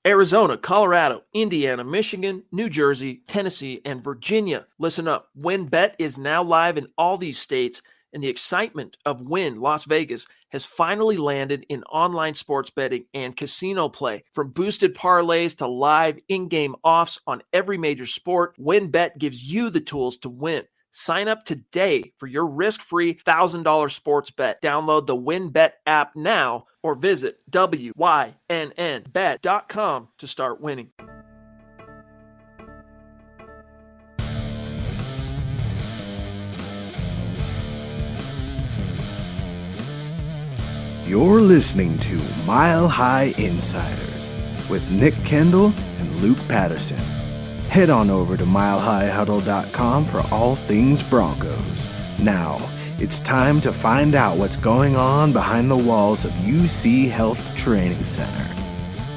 Arizona, Colorado, Indiana, Michigan, New Jersey, Tennessee, and Virginia. Listen up. WynnBET is now live in all these states, and the excitement of Wynn Las Vegas has finally landed in online sports betting and casino play. From boosted parlays to live in-game offs on every major sport, WynnBET gives you the tools to win. Sign up today for your risk-free $1,000 sports bet. Download the WynnBET app now or visit wynnbet.com to start winning. You're listening to Mile High Insiders with Nick Kendell and Luke Patterson. Head on over to milehighhuddle.com for all things Broncos. Now, it's time to find out what's going on behind the walls of UC Health Training Center.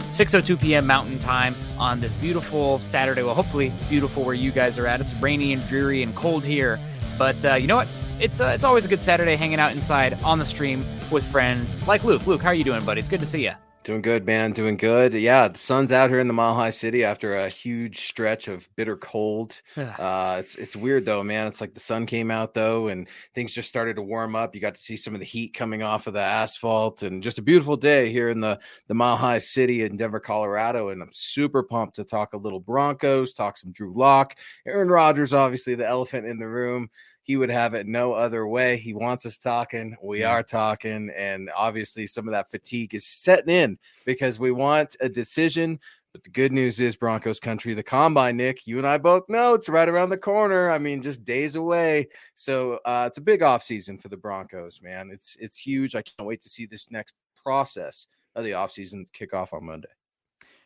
6:02 p.m. Mountain Time on this beautiful Saturday. Well, hopefully beautiful where you guys are at. It's rainy and dreary and cold here, but you know what? It's always a good Saturday hanging out inside on the stream with friends like Luke. Luke, how are you doing, buddy? It's good to see you. Doing good, man. Doing good. Yeah, the sun's out here in the Mile High City after a huge stretch of bitter cold. It's weird though, man. It's like the sun came out though, and things just started to warm up. You got to see some of the heat coming off of the asphalt, and just a beautiful day here in the Mile High City in Denver, Colorado. And I'm super pumped to talk a little Broncos, talk some Drew Lock, Aaron Rodgers, obviously the elephant in the room. He would have it no other way. He wants us talking. We are talking. And obviously some of that fatigue is setting in because we want a decision. But the good news is Broncos country, the combine, Nick, you and I both know it's right around the corner. I mean, just days away. So it's a big offseason for the Broncos, man. It's huge. I can't wait to see this next process of the offseason kick off on Monday.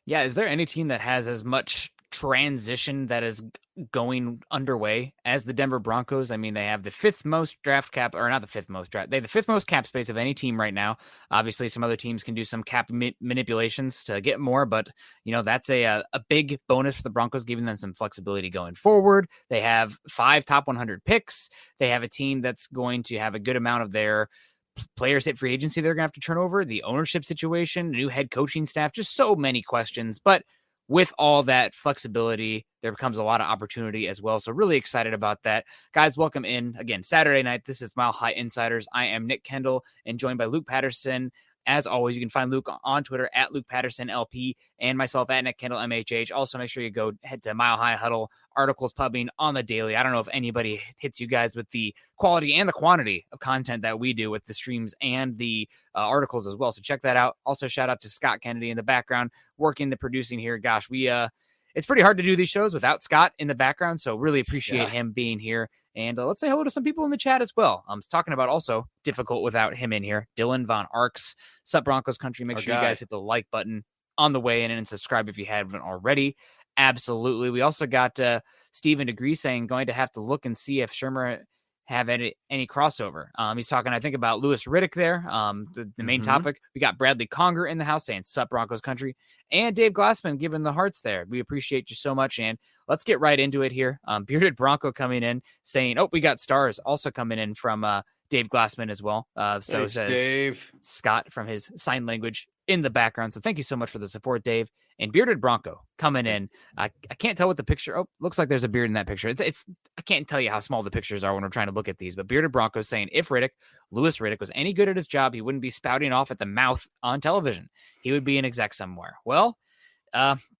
Yeah, is there any team that has as much transition that is going underway as the Denver Broncos? I mean, they have the fifth most draft cap, or not the fifth most draft. They have the fifth most cap space of any team right now. Obviously, some other teams can do some cap manipulations to get more, but that's a big bonus for the Broncos, giving them some flexibility going forward. They have 5 top 100 picks. They have a team that's going to have a good amount of their players hit free agency they're going to have to turn over, the ownership situation, new head coaching staff, just so many questions. But with all that flexibility, there becomes a lot of opportunity as well. So really excited about that. Guys, welcome in. Again, Saturday night, this is Mile High Insiders. I am Nick Kendell and joined by Luke Patterson. As always, you can find Luke on Twitter at Luke Patterson LP and myself at Nick Kendell MHH. Also, make sure you head to Mile High Huddle, articles pubbing on the daily. I don't know if anybody hits you guys with the quality and the quantity of content that we do with the streams and the articles as well. So check that out. Also, shout out to Scott Kennedy in the background working the producing here. Gosh, it's pretty hard to do these shows without Scott in the background. So really appreciate him being here. And let's say hello to some people in the chat as well. I'm talking about also difficult without him in here. Dylan Von Arks, Sup Broncos Country. Make sure you guys hit the like button on the way in and subscribe if you haven't already. Absolutely. We also got Stephen Degree saying going to have to look and see if Shermer have any crossover. He's talking, I think, about Louis Riddick there. The main topic. We got Bradley Conger in the house saying Sup Broncos Country, and Dave Glassman giving the hearts there. We appreciate you so much, and let's get right into it here. Bearded Bronco coming in saying, we got stars also coming in from Dave Glassman as well. So thanks, says Dave. Scott from his sign language in the background. So thank you so much for the support, Dave. And Bearded Bronco coming in. I can't tell what the picture. Looks like there's a beard in that picture. It's I can't tell you how small the pictures are when we're trying to look at these. But Bearded Bronco saying if Louis Riddick was any good at his job, he wouldn't be spouting off at the mouth on television. He would be an exec somewhere. Well,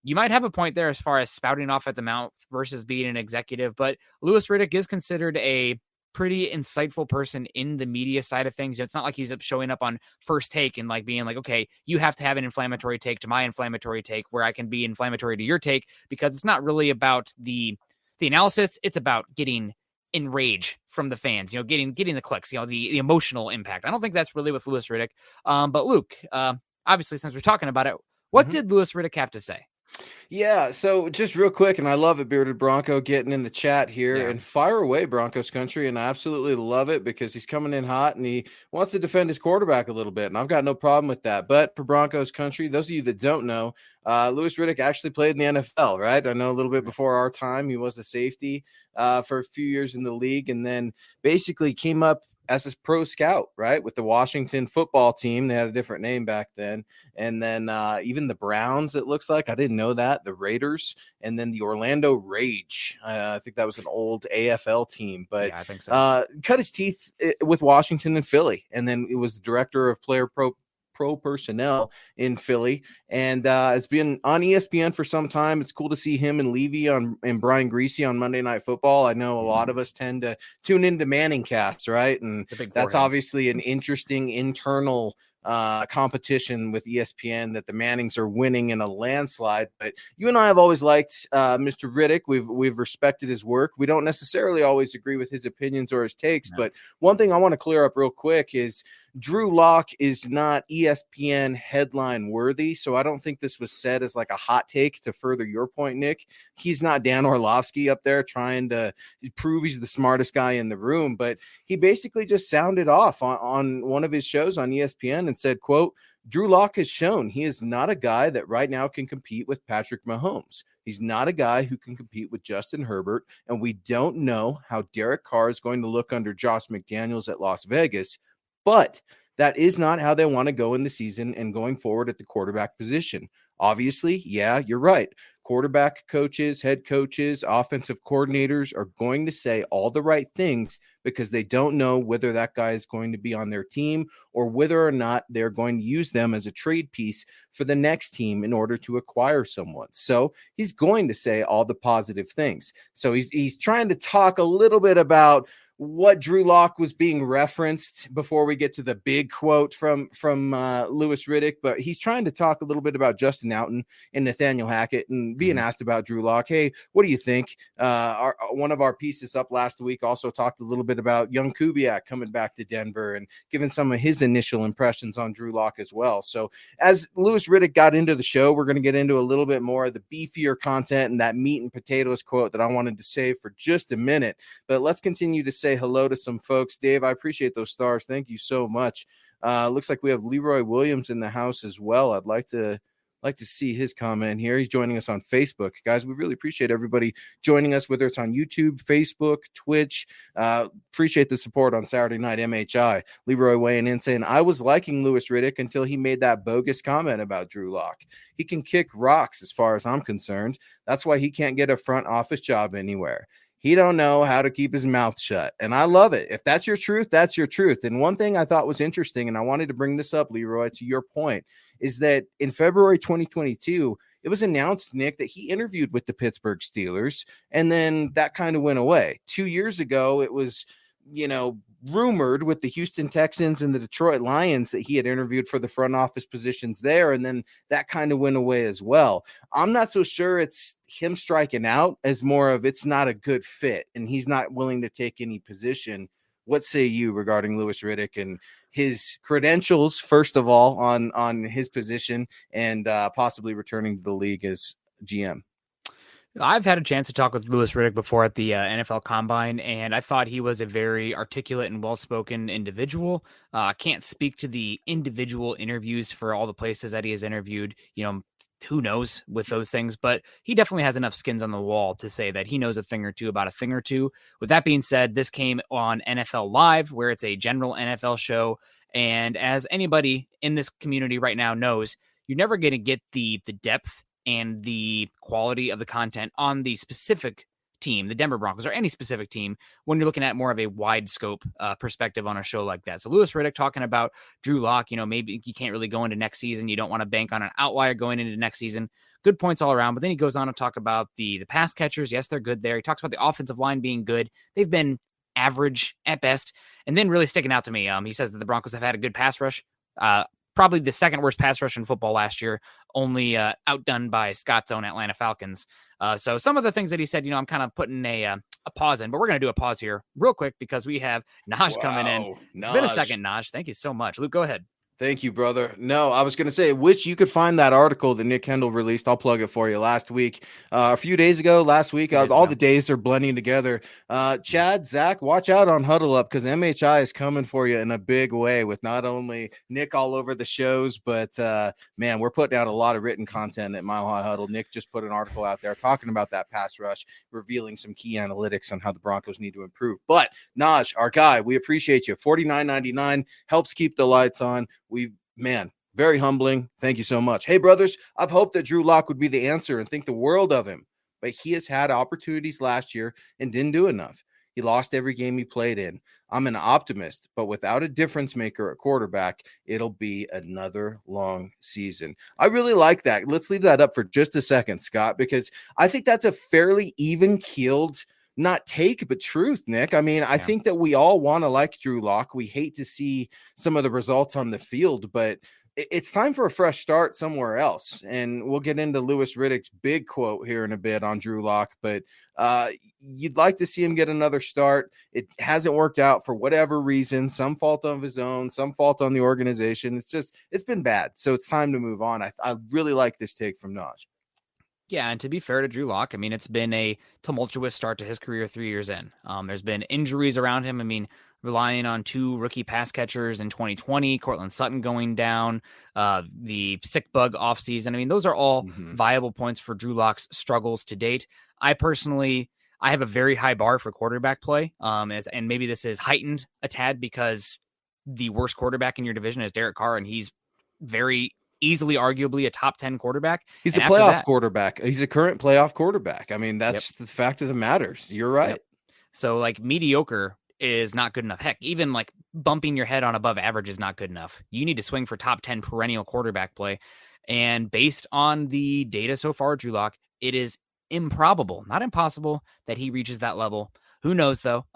you might have a point there as far as spouting off at the mouth versus being an executive. But Louis Riddick is considered a pretty insightful person in the media side of things. It's not like he's showing up on First Take and being like, okay, you have to have an inflammatory take to my inflammatory take where I can be inflammatory to your take, because it's not really about the analysis. It's about getting enrage from the fans, getting the clicks, the emotional impact. I don't think that's really with Louis Riddick. But Luke, obviously, since we're talking about it, what did Louis Riddick have to say? Yeah, so just real quick, and I love it, Bearded Bronco getting in the chat here, and fire away, Broncos Country, and I absolutely love it because he's coming in hot and he wants to defend his quarterback a little bit, and I've got no problem with that. But for Broncos Country, those of you that don't know, Louis Riddick actually played in the NFL, right? I know a little bit before our time. He was a safety for a few years in the league, and then basically came up as a pro scout, right? With the Washington football team. They had a different name back then. And then even the Browns, it looks like. I didn't know that. The Raiders, and then the Orlando Rage. I think that was an old AFL team. But yeah, I think so. Cut his teeth with Washington and Philly. And then it was the director of player pro personnel in Philly, and has been on ESPN for some time. It's cool to see him and Levy and Brian Greasy on Monday Night Football. I know a lot of us tend to tune into Manning Cast, right? And that's obviously an interesting internal competition with ESPN that the Mannings are winning in a landslide. But you and I have always liked Mr. Riddick. We've respected his work. We don't necessarily always agree with his opinions or his takes, but one thing I want to clear up real quick is Drew Lock is not ESPN headline worthy. So I don't think this was said as like a hot take to further your point, Nick. He's not Dan Orlovsky up there trying to prove he's the smartest guy in the room, but he basically just sounded off on one of his shows on ESPN and said, quote, Drew Lock has shown he is not a guy that right now can compete with Patrick Mahomes. He's not a guy who can compete with Justin Herbert, and we don't know how Derek Carr is going to look under Josh McDaniels at Las Vegas, but that is not how they want to go in the season and going forward at the quarterback position. Obviously, yeah, you're right. Quarterback coaches, head coaches, offensive coordinators are going to say all the right things because they don't know whether that guy is going to be on their team or whether or not they're going to use them as a trade piece for the next team in order to acquire someone. So he's going to say all the positive things. So he's trying to talk a little bit about what Drew Lock was being referenced before we get to the big quote from Louis Riddick, but he's trying to talk a little bit about Justin Outten and Nathaniel Hackett and being asked about Drew Lock. Hey, what do you think? One of our pieces up last week also talked a little bit about young Kubiak coming back to Denver and giving some of his initial impressions on Drew Lock as well. So as Louis Riddick got into the show, we're going to get into a little bit more of the beefier content and that meat and potatoes quote that I wanted to save for just a minute, but let's continue to say hello to some folks. Dave, I appreciate those stars. Thank you so much. Looks like we have Leroy Williams in the house as well. I'd like to see his comment here. He's joining us on Facebook. Guys, we really appreciate everybody joining us, whether it's on YouTube, Facebook, Twitch. Appreciate the support on Saturday Night MHI. Leroy weighing in saying, I was liking Louis Riddick until he made that bogus comment about Drew Lock. He can kick rocks as far as I'm concerned. That's why he can't get a front office job anywhere. He don't know how to keep his mouth shut. And I love it. If that's your truth, that's your truth. And one thing I thought was interesting, and I wanted to bring this up, Leroy, to your point, is that in February 2022, it was announced, Nick, that he interviewed with the Pittsburgh Steelers, and then that kind of went away. 2 years ago, it was, rumored with the Houston Texans and the Detroit Lions that he had interviewed for the front office positions there, and then that kind of went away as well. I'm not so sure it's him striking out as more of it's not a good fit and he's not willing to take any position. What say you regarding Louis Riddick and his credentials, first of all, on his position and possibly returning to the league as GM? I've had a chance to talk with Louis Riddick before at the NFL Combine, and I thought he was a very articulate and well-spoken individual. Can't speak to the individual interviews for all the places that he has interviewed. Who knows with those things, but he definitely has enough skins on the wall to say that he knows a thing or two about a thing or two. With that being said, this came on NFL Live, where it's a general NFL show, and as anybody in this community right now knows, you're never going to get the depth and the quality of the content on the specific team, the Denver Broncos, or any specific team, when you're looking at more of a wide scope perspective on a show like that. So Louis Riddick talking about Drew Lock, maybe you can't really go into next season. You don't want to bank on an outlier going into next season. Good points all around. But then he goes on to talk about the pass catchers. Yes, they're good there. He talks about the offensive line being good. They've been average at best. And then really sticking out to me, he says that the Broncos have had a good pass rush. Probably the second worst pass rush in football last year, only outdone by Scott's own Atlanta Falcons. So some of the things that he said, I'm kind of putting a pause in, but we're going to do a pause here real quick because we have Naj coming in. It's been a second, Naj. Thank you so much. Luke, go ahead. Thank you, brother. No, I was going to say, which you could find that article that Nick Kendell released. I'll plug it for you last week, a few days ago, last week. All the days are blending together. Chad, Zach, watch out on Huddle Up because MHI is coming for you in a big way with not only Nick all over the shows, but man, we're putting out a lot of written content at Mile High Huddle. Nick just put an article out there talking about that pass rush, revealing some key analytics on how the Broncos need to improve. But Naj, our guy, we appreciate you. $49.99 helps keep the lights on. Man, very humbling. Thank you so much. Hey, brothers, I've hoped that Drew Lock would be the answer and think the world of him, but he has had opportunities last year and didn't do enough. He lost every game he played in. I'm an optimist, but without a difference maker at quarterback, it'll be another long season. I really like that. Let's leave that up for just a second, Scott, because I think that's a fairly even-keeled not take, but truth, Nick. I mean, I think that we all want to like Drew Lock. We hate to see some of the results on the field, but it's time for a fresh start somewhere else. And we'll get into Louis Riddick's big quote here in a bit on Drew Lock, but you'd like to see him get another start. It hasn't worked out for whatever reason, some fault of his own, some fault on the organization. It's been bad. So it's time to move on. I really like this take from Naj. Yeah, and to be fair to Drew Lock, I mean, it's been a tumultuous start to his career 3 years in. There's been injuries around him. I mean, relying on 2 rookie pass catchers in 2020, Cortland Sutton going down, the sick bug offseason. I mean, those are all viable points for Drew Lock's struggles to date. I have a very high bar for quarterback play, and maybe this is heightened a tad because the worst quarterback in your division is Derek Carr, and he's very easily, arguably a top 10 quarterback. He's a playoff quarterback. He's a current playoff quarterback. I mean, that's the fact of the matters. You're right. So like mediocre is not good enough. Heck, even like bumping your head on above average is not good enough. You need to swing for top 10 perennial quarterback play. And based on the data so far, Drew Lock, it is improbable, not impossible, that he reaches that level. Who knows though?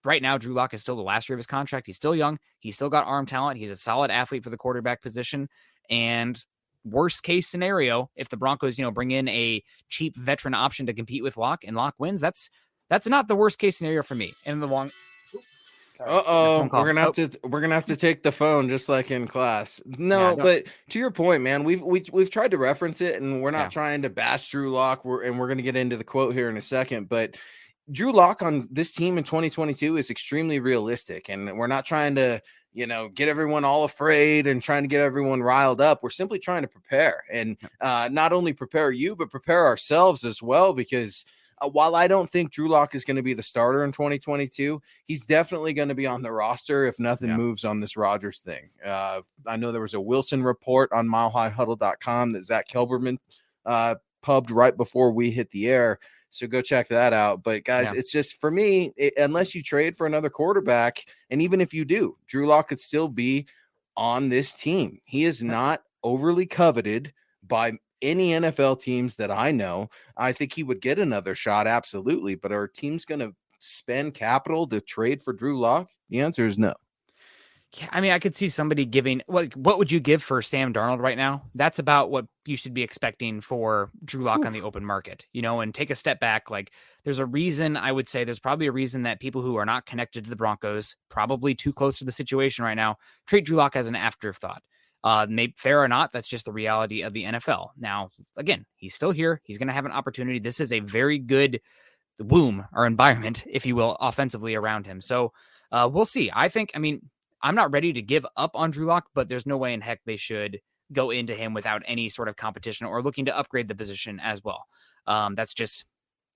Right now, Drew Lock is still the last year of his contract. He's still young. He's still got arm talent. He's a solid athlete for the quarterback position. And worst case scenario, if the Broncos, bring in a cheap veteran option to compete with Lock and Lock wins, that's not the worst case scenario for me. In the long, we're gonna have to take the phone just like in class. But to your point, man, we've tried to reference it, and we're not trying to bash Drew Lock. We're gonna get into the quote here in a second, but Drew Lock on this team in 2022 is extremely realistic, and we're not trying to get everyone all afraid and trying to get everyone riled up. We're simply trying to prepare and not only prepare you, but prepare ourselves as well, because while I don't think Drew Lock is going to be the starter in 2022, he's definitely going to be on the roster if nothing moves on this Rodgers thing. I know there was a Wilson report on milehighhuddle.com that Zach Kelberman pubbed right before we hit the air. So go check that out. But guys, it's just for me, unless you trade for another quarterback, and even if you do, Drew Lock could still be on this team. He is not overly coveted by any NFL teams that I know. I think he would get another shot. Absolutely. But are teams going to spend capital to trade for Drew Lock? The answer is no. I mean, I could see somebody giving, what would you give for Sam Darnold right now? That's about what you should be expecting for Drew Lock on the open market, and take a step back. Like, there's probably a reason that people who are not connected to the Broncos, probably too close to the situation right now, treat Drew Lock as an afterthought. Maybe fair or not, that's just the reality of the NFL. Now, again, he's still here. He's going to have an opportunity. This is a very good womb or environment, if you will, offensively around him. So we'll see. I'm not ready to give up on Drew Lock, but there's no way in heck they should go into him without any sort of competition or looking to upgrade the position as well. That's just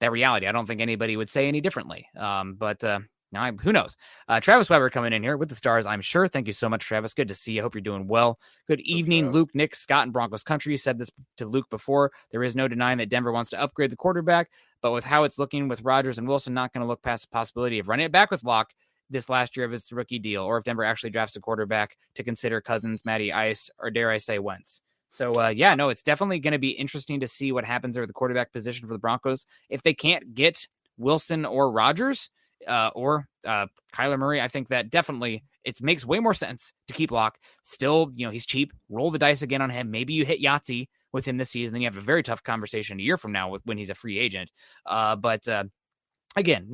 that reality. I don't think anybody would say any differently. But who knows? Travis Weber coming in here with the Stars, I'm sure. Thank you so much, Travis. Good to see you. Hope you're doing well. Good evening, Luke, Nick, Scott, and Broncos Country. Said this to Luke before. There is no denying that Denver wants to upgrade the quarterback, but with how it's looking with Rodgers and Wilson, not going to look past the possibility of running it back with Lock this last year of his rookie deal, or if Denver actually drafts a quarterback to consider Cousins, Matty Ice, or dare I say Wentz. So it's definitely going to be interesting to see what happens there at the quarterback position for the Broncos. If they can't get Wilson or Rodgers or Kyler Murray, I think that definitely it makes way more sense to keep Lock. Still, he's cheap. Roll the dice again on him. Maybe you hit Yahtzee with him this season. Then you have a very tough conversation a year from now when he's a free agent. But again,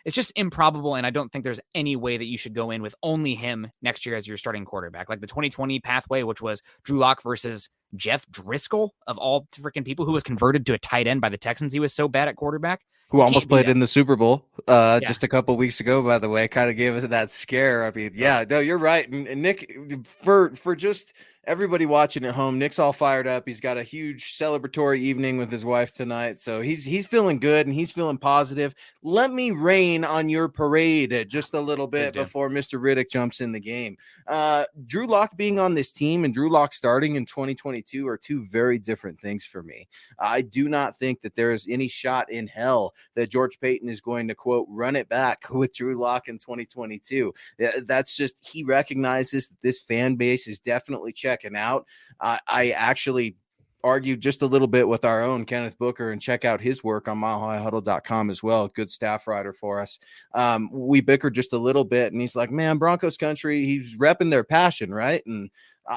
it's just improbable. And I don't think there's any way that you should go in with only him next year as your starting quarterback. Like the 2020 pathway, which was Drew Lock versus Jeff Driscoll of all freaking people, who was converted to a tight end by the Texans. He was so bad at quarterback. Who almost played in the Super Bowl just a couple weeks ago, by the way, kind of gave us that scare. I mean, yeah, no, you're right. And Nick, for just everybody watching at home, Nick's all fired up. He's got a huge celebratory evening with his wife tonight. So he's feeling good and he's feeling positive. Let me rain on your parade just a little bit before Mr. Riddick jumps in the game. Drew Lock being on this team and Drew Lock starting in 2022 are two very different things for me. I do not think that there is any shot in hell that George Payton is going to, quote, run it back with Drew Lock in 2022. That's just, he recognizes that this fan base is definitely checking out. I actually argued just a little bit with our own Kenneth Booker, and check out his work on milehighhuddle.com as well. Good staff writer for us. We bickered just a little bit, and he's like, man, Broncos country, he's repping their passion, right? And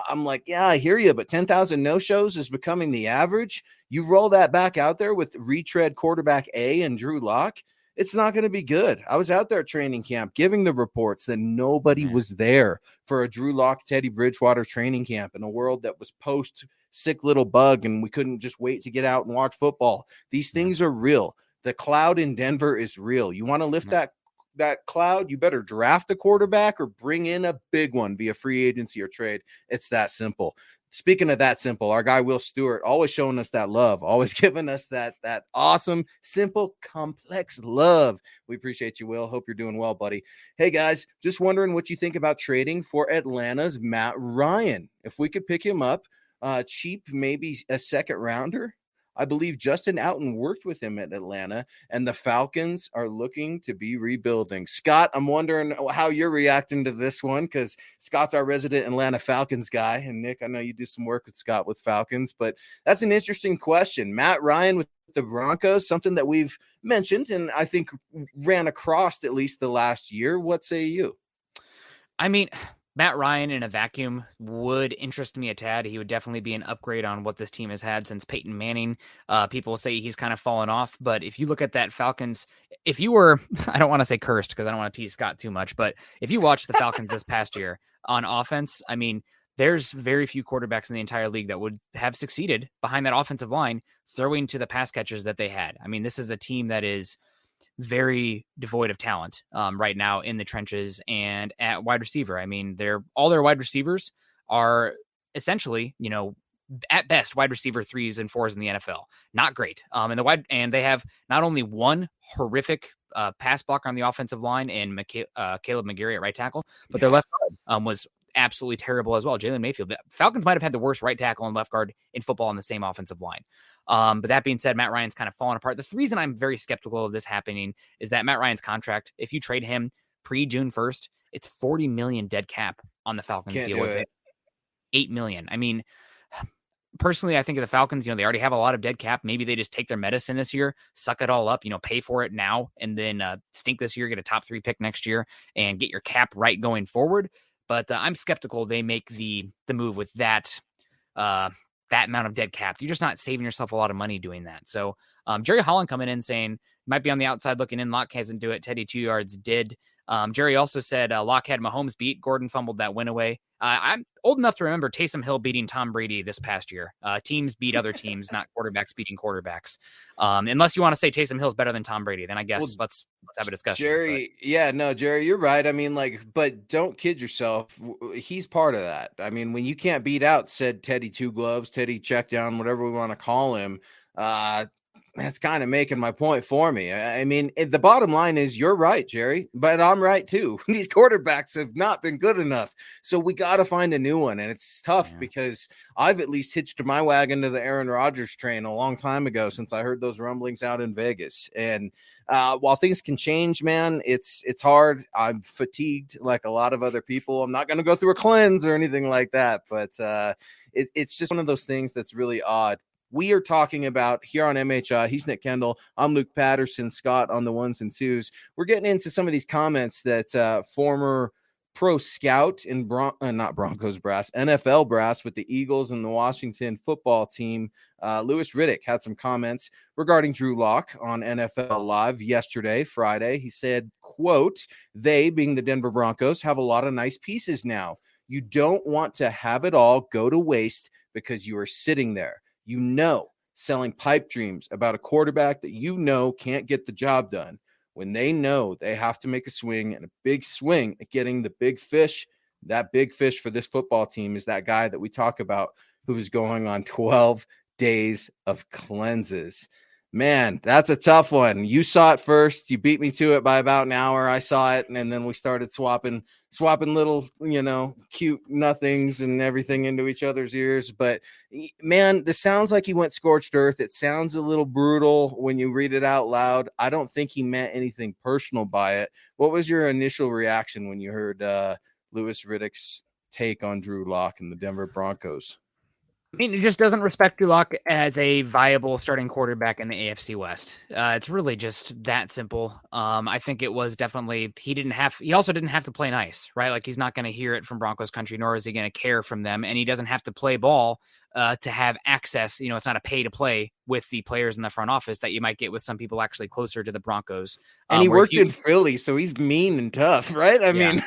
I'm like, yeah, I hear you, but 10,000 no-shows is becoming the average. You roll that back out there with retread quarterback A and Drew Lock, it's not going to be good. I was out there at training camp giving the reports that nobody was there for a Drew Lock, Teddy Bridgewater training camp in a world that was post sick little bug, and we couldn't just wait to get out and watch football. These things are real. The cloud in Denver is real. You want to lift that cloud, you better draft a quarterback or bring in a big one via free agency or trade. It's that simple. Speaking of that simple, our guy Will Stewart always showing us that love, always giving us that awesome, simple, complex love. We appreciate you, Will. Hope you're doing well, buddy. Hey, guys, just wondering what you think about trading for Atlanta's Matt Ryan. If we could pick him up cheap, maybe a second rounder. I believe Justin Outen worked with him at Atlanta, and the Falcons are looking to be rebuilding. Scott, I'm wondering how you're reacting to this one, because Scott's our resident Atlanta Falcons guy. And Nick, I know you do some work with Scott with Falcons, but that's an interesting question. Matt Ryan with the Broncos, something that we've mentioned and I think ran across at least the last year. What say you? I mean, Matt Ryan in a vacuum would interest me a tad. He would definitely be an upgrade on what this team has had since Peyton Manning. People say he's kind of fallen off, but if you look at that Falcons, if you were, I don't want to say cursed because I don't want to tease Scott too much, but if you watch the Falcons this past year on offense, I mean, there's very few quarterbacks in the entire league that would have succeeded behind that offensive line throwing to the pass catchers that they had. I mean, this is a team that is very devoid of talent right now in the trenches and at wide receiver. I mean, all their wide receivers are essentially, at best wide receiver 3s and 4s in the NFL. Not great. And they have not only one horrific pass blocker on the offensive line and Caleb McGarry at right tackle, but their left guard was absolutely terrible as well. Jalen Mayfield. The Falcons might have had the worst right tackle and left guard in football on the same offensive line. But that being said, Matt Ryan's kind of fallen apart. The reason I'm very skeptical of this happening is that Matt Ryan's contract, if you trade him pre-June 1st, it's $40 million dead cap on the Falcons deal with it. $8 million. I mean, personally, I think of the Falcons, they already have a lot of dead cap. Maybe they just take their medicine this year, suck it all up, pay for it now, and then stink this year, get a top 3 pick next year, and get your cap right going forward. But I'm skeptical they make the move with that amount of dead cap. You're just not saving yourself a lot of money doing that. So Jerry Holland coming in saying, might be on the outside looking in. Locke hasn't do it. Teddy 2 yards did. Jerry also said Locke had Mahomes beat. Gordon fumbled that win away. I'm old enough to remember Taysom Hill beating Tom Brady this past year. Teams beat other teams, not quarterbacks beating quarterbacks. Unless you want to say Taysom Hill's better than Tom Brady, then I guess let's have a discussion. Jerry, Jerry, you're right. I mean, but don't kid yourself. He's part of that. I mean, when you can't beat out said Teddy 2 gloves, Teddy check down, whatever we want to call him, that's kind of making my point for me. I mean, the bottom line is you're right, Jerry, but I'm right too. These quarterbacks have not been good enough. So we got to find a new one. And it's tough because I've at least hitched my wagon to the Aaron Rodgers train a long time ago since I heard those rumblings out in Vegas. And while things can change, man, it's hard. I'm fatigued like a lot of other people. I'm not going to go through a cleanse or anything like that, but it's just one of those things that's really odd. We are talking about here on MHI. He's Nick Kendell. I'm Luke Patterson. Scott on the 1s and 2s. We're getting into some of these comments that former pro scout in not Broncos brass, NFL brass with the Eagles and the Washington football team. Louis Riddick had some comments regarding Drew Lock on NFL Live yesterday, Friday. He said, quote, "They, being the Denver Broncos, have a lot of nice pieces now. You don't want to have it all go to waste because you are sitting there, selling pipe dreams about a quarterback that can't get the job done. When they know they have to make a swing, and a big swing at getting the big fish, that big fish for this football team is that guy that we talk about who is going on 12 days of cleanses." Man, that's a tough one. You saw it first. You beat me to it by about an hour. I saw it, and then we started swapping little, cute nothings and everything into each other's ears. But, man, this sounds like he went scorched earth. It sounds a little brutal when you read it out loud. I don't think he meant anything personal by it. What was your initial reaction when you heard Louis Riddick's take on Drew Lock and the Denver Broncos? I mean, he just doesn't respect Drew Lock as a viable starting quarterback in the AFC West. It's really just that simple. I think it was definitely, he also didn't have to play nice, right? Like, he's not going to hear it from Broncos country, nor is he going to care from them. And he doesn't have to play ball to have access. It's not a pay to play with the players in the front office that you might get with some people actually closer to the Broncos. And he worked in Philly, so he's mean and tough, right? I mean,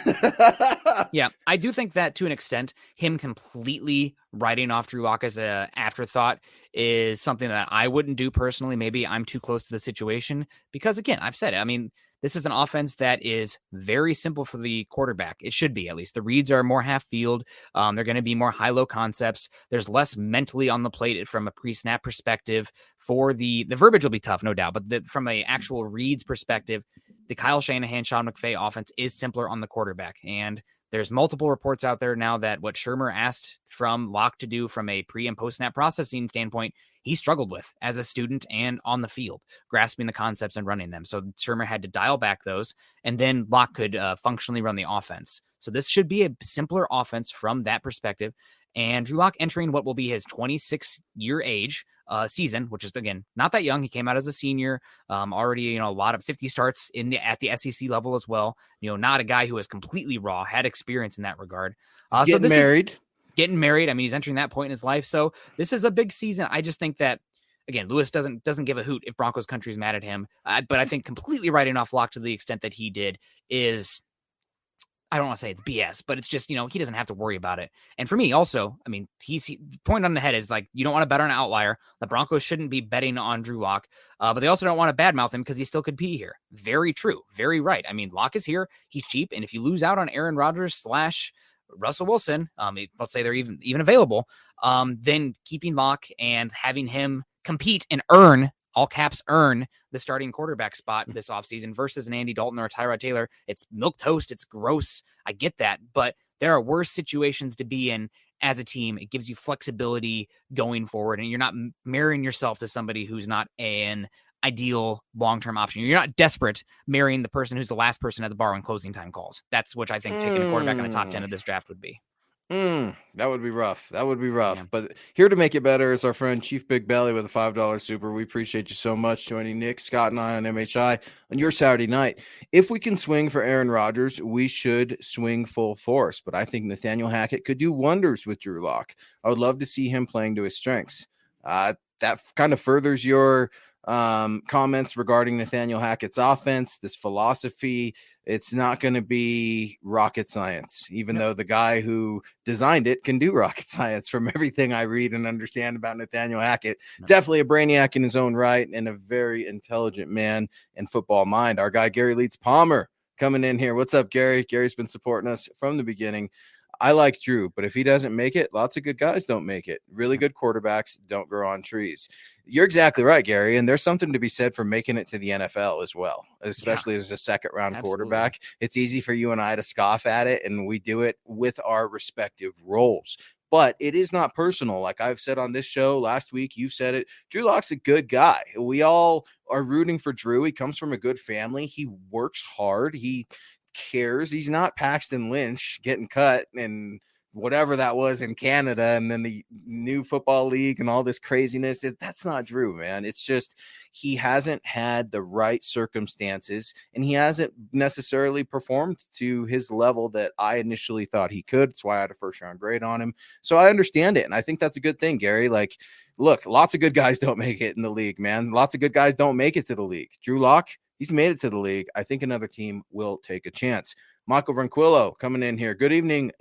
yeah, I do think that to an extent, him completely writing off Drew Lock as an afterthought is something that I wouldn't do personally. Maybe I'm too close to the situation because, again, I've said it. I mean, this is an offense that is very simple for the quarterback. It should be, at least. The reads are more half field. They're going to be more high-low concepts. There's less mentally on the plate from a pre-snap perspective. For the verbiage will be tough, no doubt. But from an actual reads perspective, the Kyle Shanahan, Sean McVay offense is simpler on the quarterback. And there's multiple reports out there now that what Shermer asked from Lock to do from a pre and post snap processing standpoint, he struggled with as a student and on the field, grasping the concepts and running them. So Shermer had to dial back those, and then Lock could functionally run the offense. So this should be a simpler offense from that perspective. And Drew Lock entering what will be his 26-year age season, which is, again, not that young. He came out as a senior, already, a lot of 50 starts at the SEC level as well. Not a guy who is completely raw, had experience in that regard. Getting married. I mean, he's entering that point in his life. So this is a big season. I just think that, again, Lewis doesn't give a hoot if Broncos country is mad at him. But I think completely writing off Lock to the extent that he did is, I don't want to say it's BS, but it's just, he doesn't have to worry about it. And for me also, I mean, the point on the head is, like, you don't want to bet on an outlier. The Broncos shouldn't be betting on Drew Lock, but they also don't want to badmouth him because he still could be here. Very true. Very right. I mean, Lock is here. He's cheap. And if you lose out on Aaron Rodgers / Russell Wilson, let's say they're even available, then keeping Lock and having him compete and earn, all caps earn, the starting quarterback spot this offseason versus an Andy Dalton or a Tyrod Taylor. It's milquetoast. It's gross. I get that. But there are worse situations to be in as a team. It gives you flexibility going forward, and you're not marrying yourself to somebody who's not an ideal long-term option. You're not desperate marrying the person who's the last person at the bar when closing time calls. That's what I think taking a quarterback in the top 10 of this draft would be. That would be rough. Yeah. But here to make it better is our friend Chief Big Belly with a $5 super. We appreciate you so much joining Nick, Scott, and I on MHI on your Saturday night. If we can swing for Aaron Rodgers, we should swing full force. But I think Nathaniel Hackett could do wonders with Drew Lock. I would love to see him playing to his strengths. That kind of furthers your comments regarding Nathaniel Hackett's offense, this philosophy. It's not going to be rocket science, even though the guy who designed it can do rocket science from everything I read and understand about Nathaniel Hackett. Definitely a brainiac in his own right and a very intelligent man and football mind. Our guy, Gary Leeds Palmer, coming in here. What's up, Gary? Gary's been supporting us from the beginning. I like Drew, but if he doesn't make it, lots of good guys don't make it. Really good quarterbacks don't grow on trees. You're exactly right, Gary. And there's something to be said for making it to the NFL as well, especially as a second-round quarterback. It's easy for you and I to scoff at it, and we do it with our respective roles. But it is not personal. Like I've said on this show last week, you've said it. Drew Lock's a good guy. We all are rooting for Drew. He comes from a good family. He works hard. He cares. He's not Paxton Lynch getting cut and whatever that was in Canada, and then the new football league and all this craziness. That's not Drew, man. It's just he hasn't had the right circumstances, and he hasn't necessarily performed to his level that I initially thought he could. That's why I had a first-round grade on him. So I understand it, and I think that's a good thing, Gary. Like, look, lots of good guys don't make it in the league, man. Lots of good guys don't make it to the league. Drew Lock, he's made it to the league. I think another team will take a chance. Michael Ronquillo coming in here. Good evening,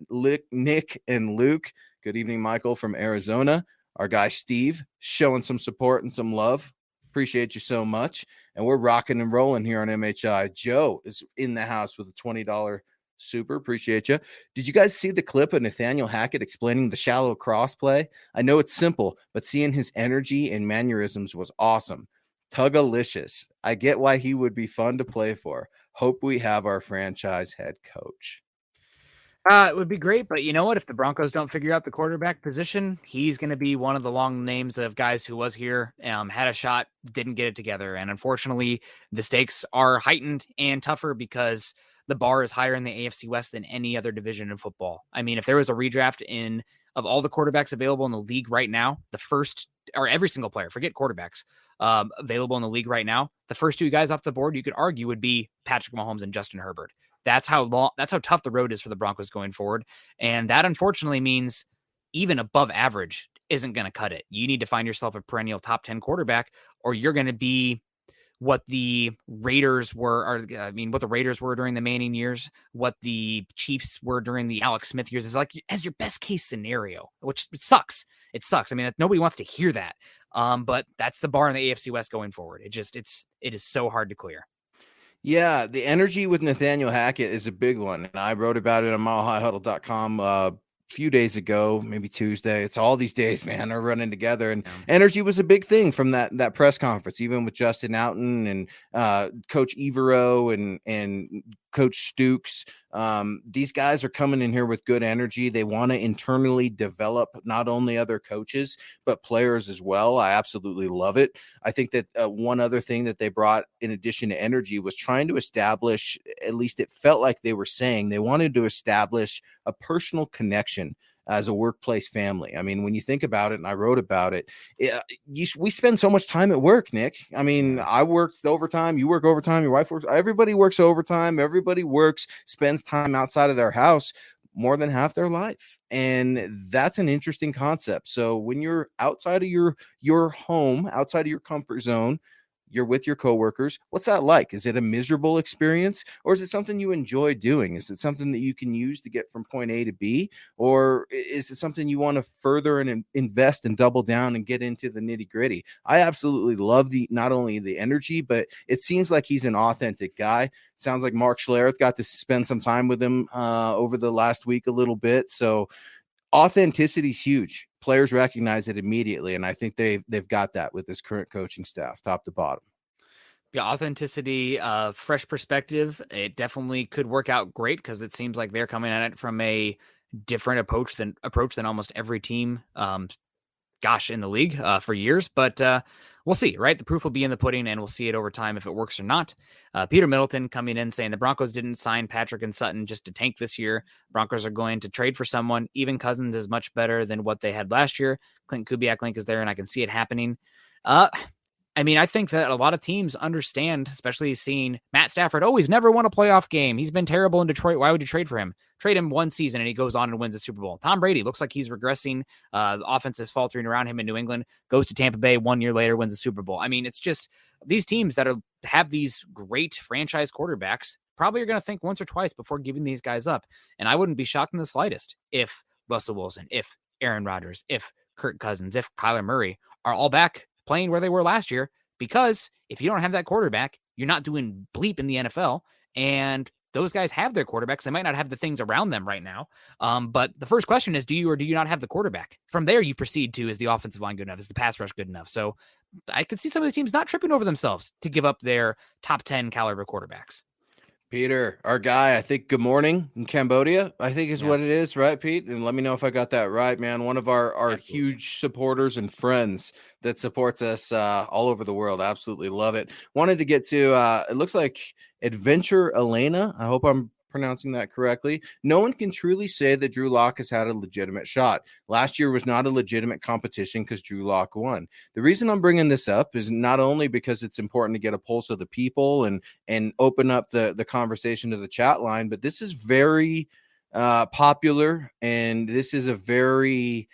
Nick and Luke. Good evening, Michael from Arizona. Our guy Steve showing some support and some love. Appreciate you so much. And we're rocking and rolling here on MHI. Joe is in the house with a $20 super. Appreciate you. Did you guys see the clip of Nathaniel Hackett explaining the shallow cross play? I know it's simple, but seeing his energy and mannerisms was awesome. Tugalicious. I get why he would be fun to play for. Hope we have our franchise head coach. It would be great, but you know what? If the Broncos don't figure out the quarterback position, he's going to be one of the long names of guys who was here, had a shot, didn't get it together. And unfortunately, the stakes are heightened and tougher because the bar is higher in the AFC West than any other division in football. I mean, if there was a redraft of all the quarterbacks available in the league right now, the first, or every single player, forget quarterbacks, available in the league right now, the first two guys off the board, you could argue, would be Patrick Mahomes and Justin Herbert. That's how tough the road is for the Broncos going forward. And that unfortunately means even above average isn't going to cut it. You need to find yourself a perennial top 10 quarterback, or you're going to be what the Raiders were, what the Raiders were during the Manning years, what the Chiefs were during the Alex Smith years, is like as your best case scenario, which it sucks. It sucks. I mean, nobody wants to hear that. But that's the bar in the AFC West going forward. It is so hard to clear. Yeah, the energy with Nathaniel Hackett is a big one. And I wrote about it on milehighhuddle.com a few days ago, maybe Tuesday. It's all these days, man, are running together. And energy was a big thing from that press conference, even with Justin Outen and Coach Evero and Coach Stukes. These guys are coming in here with good energy. They want to internally develop not only other coaches, but players as well. I absolutely love it. I think that one other thing that they brought in addition to energy was trying to establish, at least it felt like they were saying, they wanted to establish a personal connection as a workplace family. I mean, when you think about it, and I wrote about it, we spend so much time at work, Nick. I mean, I worked overtime, you work overtime, your wife works, everybody works overtime, everybody spends time outside of their house more than half their life. And that's an interesting concept. So when you're outside of your home, outside of your comfort zone, you're with your coworkers. What's that like? Is it a miserable experience, or is it something you enjoy doing? Is it something that you can use to get from point A to B, or is it something you want to further and invest and double down and get into the nitty gritty? I absolutely love not only the energy, but it seems like he's an authentic guy. Sounds like Mark Schlereth got to spend some time with him over the last week a little bit. So authenticity is huge. Players recognize it immediately, and I think they've got that with this current coaching staff, top to bottom. Yeah, authenticity, fresh perspective. It definitely could work out great because it seems like they're coming at it from a different approach than almost every team, in the league for years. But we'll see, right? The proof will be in the pudding, and we'll see it over time if it works or not. Peter Middleton coming in saying the Broncos didn't sign Patrick and Sutton just to tank this year. Broncos are going to trade for someone. Even Cousins is much better than what they had last year. Clint Kubiak link is there, and I can see it happening. I mean, I think that a lot of teams understand, especially seeing Matt Stafford always never won a playoff game. He's been terrible in Detroit. Why would you trade for him? Trade him one season and he goes on and wins the Super Bowl. Tom Brady looks like he's regressing. The offense is faltering around him in New England, goes to Tampa Bay 1 year later, wins the Super Bowl. I mean, it's just these teams that have these great franchise quarterbacks probably are going to think once or twice before giving these guys up. And I wouldn't be shocked in the slightest if Russell Wilson, if Aaron Rodgers, if Kirk Cousins, if Kyler Murray are all back playing where they were last year, because if you don't have that quarterback, you're not doing bleep in the NFL. And those guys have their quarterbacks. They might not have the things around them right now. But the first question is, do you or do you not have the quarterback? From there, you proceed to, is the offensive line good enough? Is the pass rush good enough? So I could see some of these teams not tripping over themselves to give up their top 10 caliber quarterbacks. Peter, our guy, I think Good Morning in Cambodia, I think is what it is, right, Pete? And let me know if I got that right, man. One of our huge supporters and friends that supports us all over the world. Absolutely love it. Wanted to get to, it looks like Adventure Elena. I hope I'm pronouncing that correctly, no one can truly say that Drew Lock has had a legitimate shot. Last year was not a legitimate competition because Drew Lock won. The reason I'm bringing this up is not only because it's important to get a pulse of the people and open up the conversation to the chat line, but this is very popular, and this is a very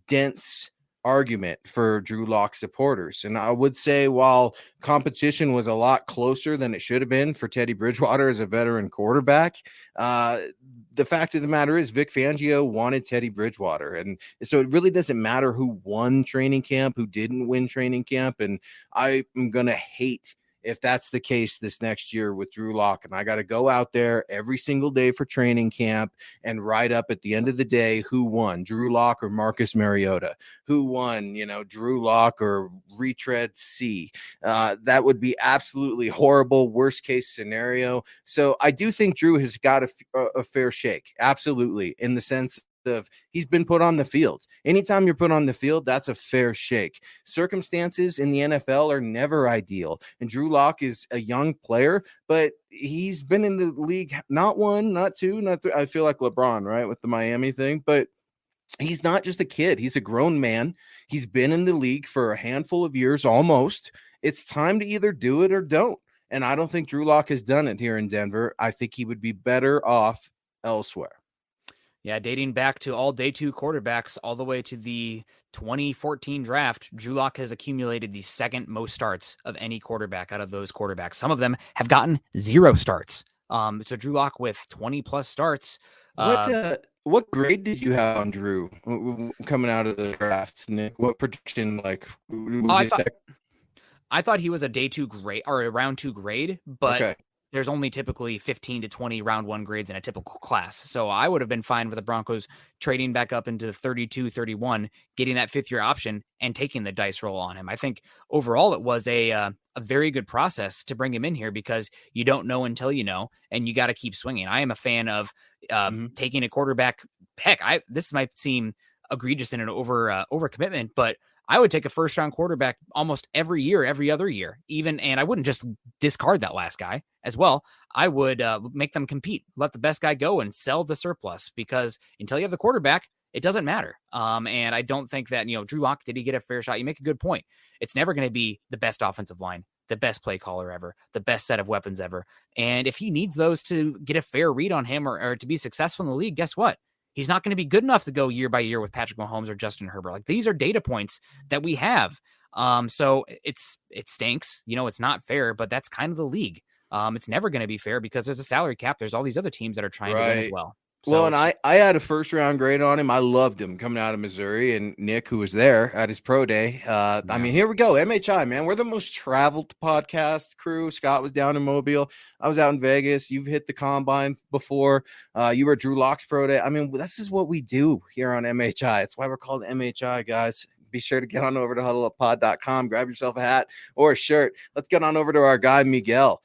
dense argument for Drew Lock supporters. And I would say, while competition was a lot closer than it should have been for Teddy Bridgewater as a veteran quarterback, the fact of the matter is Vic Fangio wanted Teddy Bridgewater. And so it really doesn't matter who won training camp, who didn't win training camp. And I am going to hate if that's the case this next year with Drew Lock, and I got to go out there every single day for training camp and write up at the end of the day who won, Drew Lock or Marcus Mariota, who won, Drew Lock or retread C. That would be absolutely horrible, worst case scenario. So I do think Drew has got a fair shake, absolutely, in the sense of he's been put on the field. Anytime you're put on the field, that's a fair shake. Circumstances in the NFL are never ideal. And Drew Lock is a young player, but he's been in the league not one, not two, not three. I feel like LeBron, right, with the Miami thing, but he's not just a kid. He's a grown man. He's been in the league for a handful of years almost. It's time to either do it or don't. And I don't think Drew Lock has done it here in Denver. I think he would be better off elsewhere. Yeah, dating back to all day two quarterbacks all the way to the 2014 draft, Drew Lock has accumulated the second most starts of any quarterback out of those quarterbacks. Some of them have gotten 0 starts. So Drew Lock with 20 plus starts. What grade did you have on Drew coming out of the draft, Nick? What prediction I thought he was a day 2 grade or a round 2 grade, but okay. There's only typically 15 to 20 round 1 grades in a typical class. So I would have been fine with the Broncos trading back up into 32, 31, getting that 5th year option and taking the dice roll on him. I think overall it was a very good process to bring him in here because you don't know until you know, and you got to keep swinging. I am a fan of taking a quarterback. Heck, this might seem egregious in an overcommitment, but I would take a first round quarterback almost every year, every other year, and I wouldn't just discard that last guy as well. I would make them compete, let the best guy go and sell the surplus, because until you have the quarterback, it doesn't matter. And I don't think that, Drew Lock, did he get a fair shot? You make a good point. It's never going to be the best offensive line, the best play caller ever, the best set of weapons ever. And if he needs those to get a fair read on him or to be successful in the league, guess what? He's not going to be good enough to go year by year with Patrick Mahomes or Justin Herbert. Like, these are data points that we have. So it stinks. It's not fair, but that's kind of the league. It's never going to be fair because there's a salary cap. There's all these other teams that are trying to win as well. So I had a first round grade on him. I loved him coming out of Missouri, and Nick, who was there at his pro day. I mean, here we go. MHI, man. We're the most traveled podcast crew. Scott was down in Mobile. I was out in Vegas. You've hit the combine before. You were at Drew Lock's pro day. I mean, this is what we do here on MHI. It's why we're called MHI, guys. Be sure to get on over to huddleuppod.com. Grab yourself a hat or a shirt. Let's get on over to our guy, Miguel.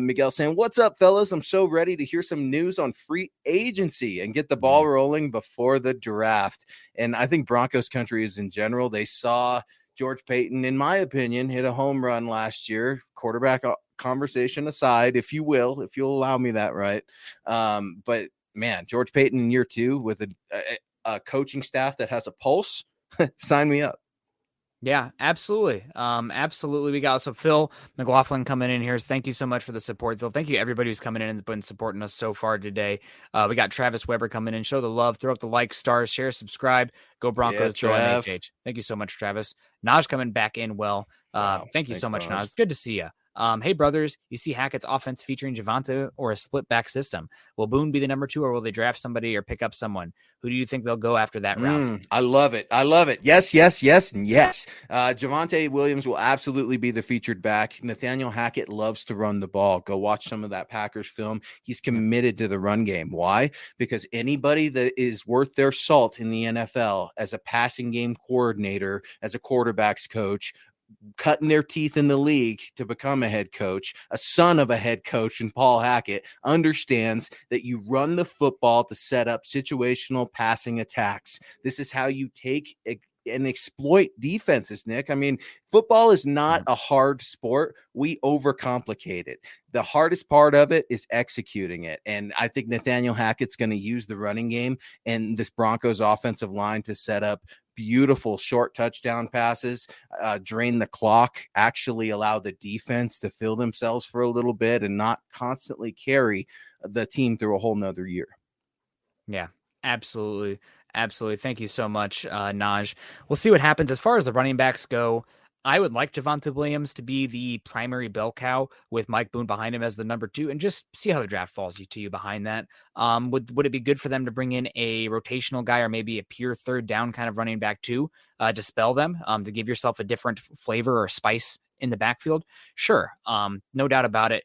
Miguel saying, "What's up, fellas? I'm so ready to hear some news on free agency and get the ball rolling before the draft." And I think Broncos country is in general. They saw George Paton, in my opinion, hit a home run last year, quarterback conversation aside, if you'll allow me that, right? But man, George Paton in year 2 with a coaching staff that has a pulse, sign me up. Yeah, absolutely. Absolutely. We got also Phil McLaughlin coming in here. Thank you so much for the support, Phil. Thank you everybody who's coming in and has been supporting us so far today. We got Travis Weber coming in. Show the love, throw up the like, stars, share, subscribe. Go Broncos, go MHH. Thank you so much, Travis. Naj coming back in well. Thank you so much, Naj. It's good to see you. Hey, brothers, you see Hackett's offense featuring Javonte or a split back system? Will Boone be the number 2, or will they draft somebody or pick up someone? Who do you think they'll go after that round? I love it. Yes, and yes. Javonte Williams will absolutely be the featured back. Nathaniel Hackett loves to run the ball. Go watch some of that Packers film. He's committed to the run game. Why? Because anybody that is worth their salt in the NFL as a passing game coordinator, as a quarterback's coach, cutting their teeth in the league to become a head coach, a son of a head coach in Paul Hackett, understands that you run the football to set up situational passing attacks. This is how you take and exploit defenses, Nick. I mean, football is not a hard sport. We overcomplicate it. The hardest part of it is executing it. And I think Nathaniel Hackett's going to use the running game and this Broncos offensive line to set up beautiful short touchdown passes, drain the clock, actually allow the defense to fill themselves for a little bit and not constantly carry the team through a whole nother year. Yeah, absolutely. Absolutely. Thank you so much, Naj. We'll see what happens. As far as the running backs go, I would like Javonte Williams to be the primary bell cow with Mike Boone behind him as the number 2 and just see how the draft falls to you behind that. Would it be good for them to bring in a rotational guy or maybe a pure third down kind of running back too, to spell them, to give yourself a different flavor or spice in the backfield? Sure. No doubt about it.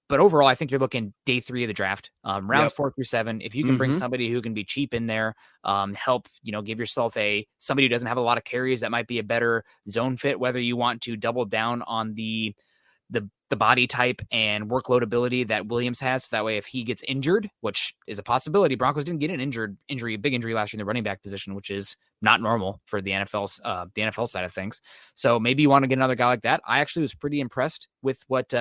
But overall, I think you're looking day 3 of the draft, rounds 4 through 7. If you can bring somebody who can be cheap in there, help, give yourself somebody who doesn't have a lot of carries that might be a better zone fit, whether you want to double down on the body type and workload ability that Williams has. So that way, if he gets injured, which is a possibility, Broncos didn't get an big injury last year in the running back position, which is not normal for the NFL side of things. So maybe you want to get another guy like that. I actually was pretty impressed with what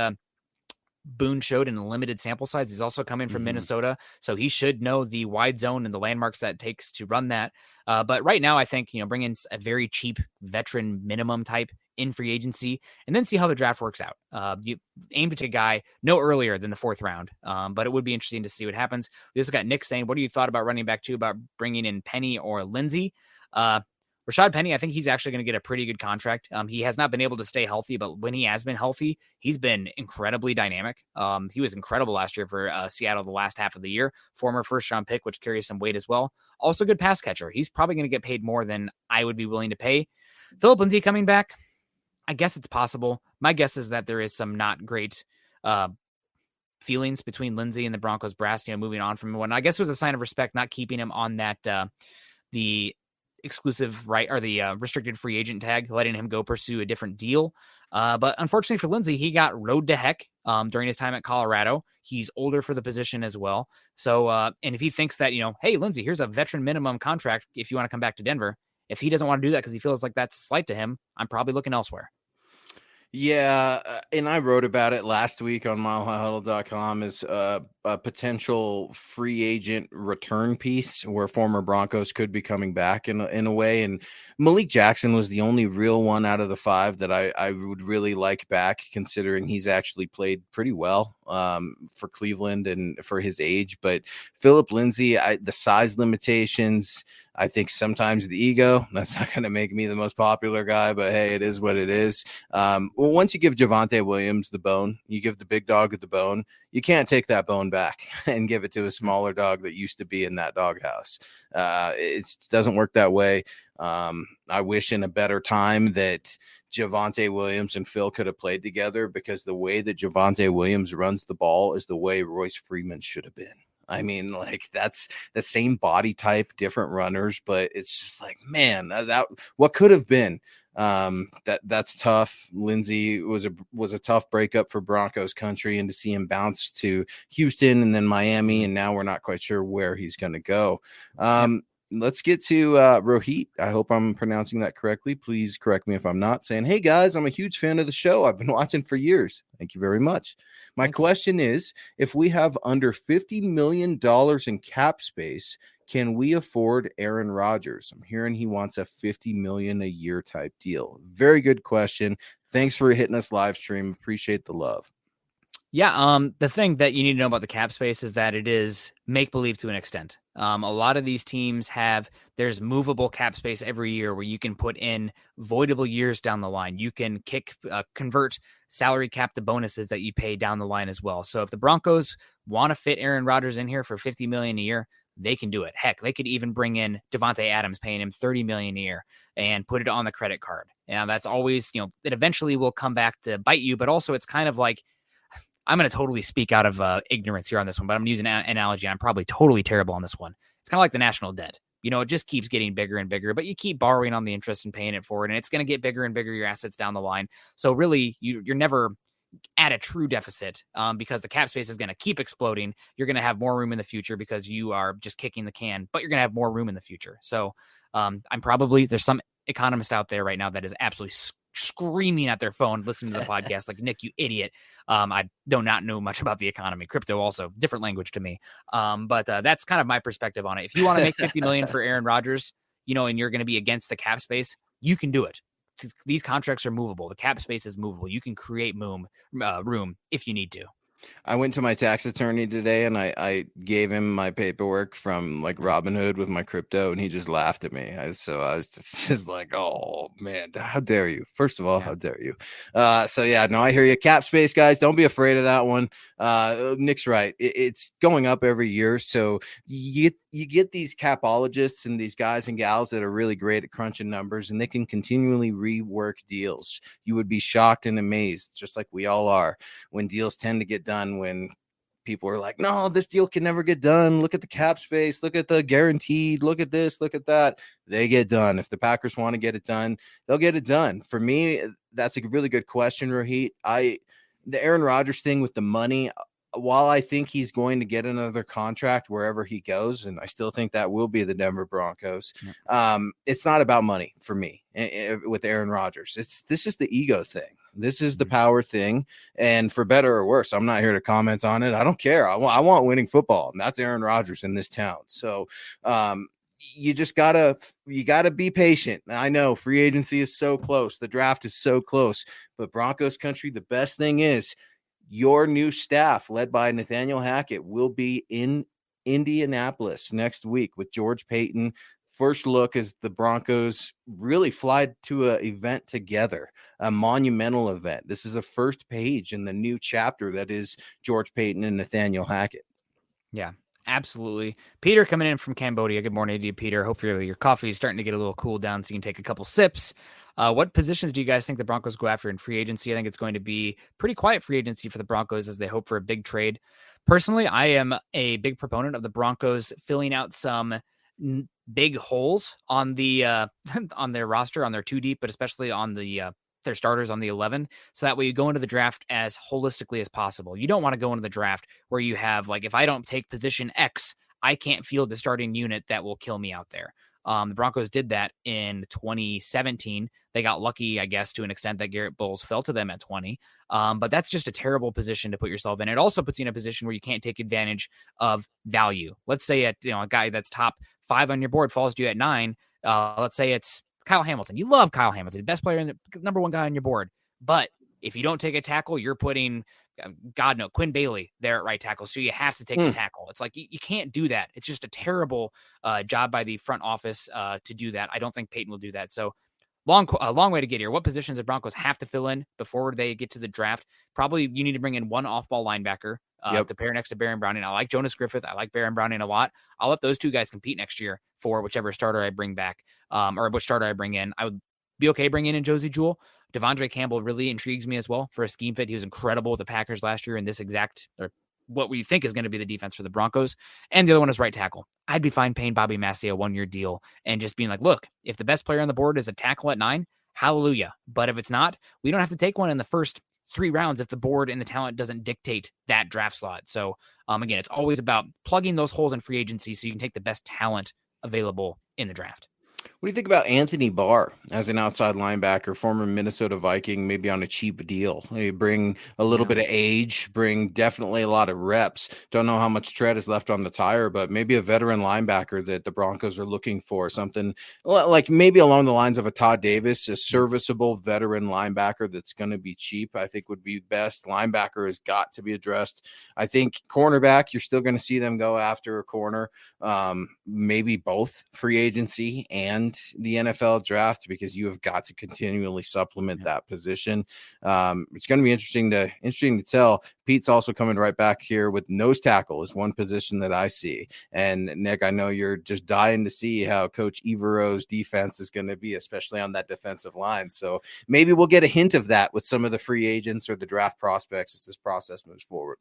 Boone showed in a limited sample size. He's also coming from Minnesota, so he should know the wide zone and the landmarks that it takes to run that. But right now, I think, bring in a very cheap veteran minimum type in free agency and then see how the draft works out. You aim to take a guy no earlier than the 4th round, but it would be interesting to see what happens. We also got Nick saying, what do you thought about running back 2, about bringing in Penny or Lindsey? Rashad Penny, I think he's actually going to get a pretty good contract. He has not been able to stay healthy, but when he has been healthy, he's been incredibly dynamic. He was incredible last year for Seattle the last half of the year. Former first-round pick, which carries some weight as well. Also good pass catcher. He's probably going to get paid more than I would be willing to pay. Philip Lindsay coming back, I guess it's possible. My guess is that there is some not great feelings between Lindsay and the Broncos brass, moving on from one. I guess it was a sign of respect not keeping him on that the exclusive right or the restricted free agent tag, letting him go pursue a different deal. But unfortunately for Lindsay, he got rode to heck during his time at Colorado. He's older for the position as well. So, and if he thinks that, hey, Lindsay, here's a veteran minimum contract if you want to come back to Denver. If he doesn't want to do that because he feels like that's a slight to him, I'm probably looking elsewhere. Yeah, and I wrote about it last week on milehighhuddle.com as a potential free agent return piece where former Broncos could be coming back in a way. And Malik Jackson was the only real one out of the 5 that I would really like back, considering he's actually played pretty well for Cleveland and for his age. But Philip Lindsay, the size limitations, I think sometimes the ego, that's not going to make me the most popular guy, but hey, it is what it is. Well, once you give Javonte Williams the bone, you give the big dog the bone, you can't take that bone back and give it to a smaller dog that used to be in that doghouse. It doesn't work that way. I wish in a better time that Javonte Williams and Phil could have played together, because the way that Javonte Williams runs the ball is the way Royce Freeman should have been. I mean, like, that's the same body type, different runners, but it's just like, man, that what could have been. That's tough. Lindsay was a tough breakup for Broncos country, and to see him bounce to Houston and then Miami, and now we're not quite sure where he's going to go. Let's get to Rohit. I hope I'm pronouncing that correctly. Please correct me if I'm not. Saying, hey guys, I'm a huge fan of the show. I've been watching for years. Thank you very much. My question is, if we have under $50 million in cap space, can we afford Aaron Rodgers? I'm hearing he wants a $50 million a year type deal. Very good question. Thanks for hitting us live stream. Appreciate the love. Yeah, the thing that you need to know about the cap space is that it is make-believe to an extent. A lot of these teams there's movable cap space every year where you can put in voidable years down the line. You can convert salary cap to bonuses that you pay down the line as well. So if the Broncos want to fit Aaron Rodgers in here for $50 million a year, they can do it. Heck, they could even bring in Devontae Adams, paying him $30 million a year, and put it on the credit card. And that's always, it eventually will come back to bite you, but also it's kind of like, I'm going to totally speak out of ignorance here on this one, but I'm using an analogy. I'm probably totally terrible on this one. It's kind of like the national debt. It just keeps getting bigger and bigger, but you keep borrowing on the interest and paying it forward, and it's going to get bigger and bigger, your assets down the line. So really, you're never at a true deficit because the cap space is going to keep exploding. You're going to have more room in the future because you are just kicking the can, but you're going to have more room in the future. So there's some economist out there right now that is absolutely screaming at their phone, listening to the podcast like, Nick, you idiot. I do not know much about the economy. Crypto also, different language to me. But that's kind of my perspective on it. If you want to make $50 million for Aaron Rodgers, and you're going to be against the cap space, you can do it. These contracts are movable. The cap space is movable. You can create room if you need to. I went to my tax attorney today and I gave him my paperwork from like Robinhood with my crypto, and he just laughed at me. So I was just like, oh man, how dare you? First of all, how dare you? So yeah, no, I hear you. Cap space, guys, don't be afraid of that one. Nick's right. It's going up every year. So you get these capologists and these guys and gals that are really great at crunching numbers, and they can continually rework deals. You would be shocked and amazed, just like we all are, when deals tend to get done when people are like, no, this deal can never get done. Look at the cap space. Look at the guaranteed. Look at this. Look at that. They get done. If the Packers want to get it done, they'll get it done. For me, that's a really good question, Rohit. The Aaron Rodgers thing with the money, while I think he's going to get another contract wherever he goes, and I still think that will be the Denver Broncos, it's not about money for me with Aaron Rodgers. This is the ego thing. This is the power thing. And for better or worse, I'm not here to comment on it. I don't care. I want winning football, and that's Aaron Rodgers in this town. So you just gotta be patient. I know free agency is so close. The draft is so close, but Broncos country, the best thing is your new staff led by Nathaniel Hackett will be in Indianapolis next week with George Payton. First look as the Broncos really fly to an event together, a monumental event. This is a first page in the new chapter that is George Payton and Nathaniel Hackett. Yeah, absolutely. Peter coming in from Cambodia. Good morning to you, Peter. Hopefully your coffee is starting to get a little cool down so you can take a couple sips. What positions do you guys think the Broncos go after in free agency? I think it's going to be pretty quiet free agency for the Broncos as they hope for a big trade. Personally, I am a big proponent of the Broncos filling out some big holes on the on their roster, on their 2 deep, but especially on the their starters on the 11. So that way you go into the draft as holistically as possible. You don't want to go into the draft where you have like, if I don't take position X, I can't field the starting unit that will kill me out there. The Broncos did that in 2017. They got lucky, I guess, to an extent that Garrett Bowles fell to them at 20. But that's just a terrible position to put yourself in. It also puts you in a position where you can't take advantage of value. Let's say a guy that's top 5 on your board falls to you at 9. Let's say it's Kyle Hamilton. You love Kyle Hamilton, best player, the number 1 guy on your board. But if you don't take a tackle, you're putting Quinn Bailey there at right tackle. So you have to take the tackle. It's like, you can't do that. It's just a terrible job by the front office to do that. I don't think Peyton will do that. So a long way to get here. What positions the Broncos have to fill in before they get to the draft? Probably you need to bring in one off-ball linebacker to pair next to Baron Browning. I like Jonas Griffith. I like Baron Browning a lot. I'll let those 2 guys compete next year for whichever starter I bring back or which starter I bring in. I would be okay bringing in Josie Jewell. Devondre Campbell really intrigues me as well for a scheme fit. He was incredible with the Packers last year in this exact, or what we think is going to be the defense for the Broncos. And the other one is right tackle. I'd be fine paying Bobby Massey a 1-year deal and just being like, look, if the best player on the board is a tackle at 9, hallelujah. But if it's not, we don't have to take one in the first 3 rounds if the board and the talent doesn't dictate that draft slot. So again, it's always about plugging those holes in free agency so you can take the best talent available in the draft. What do you think about Anthony Barr as an outside linebacker, former Minnesota Viking, maybe on a cheap deal? You bring a little bit of age, bring definitely a lot of reps. Don't know how much tread is left on the tire, but maybe a veteran linebacker that the Broncos are looking for, something like maybe along the lines of a Todd Davis, a serviceable veteran linebacker that's going to be cheap, I think would be best. Linebacker has got to be addressed. I think cornerback, you're still going to see them go after a corner, maybe both free agency and the NFL draft, because you have got to continually supplement that position. It's going to be interesting to tell. Pete's also coming right back here with nose tackle is one position that I see. And Nick, I know you're just dying to see how Coach Evero's defense is going to be, especially on that defensive line. So maybe we'll get a hint of that with some of the free agents or the draft prospects as this process moves forward.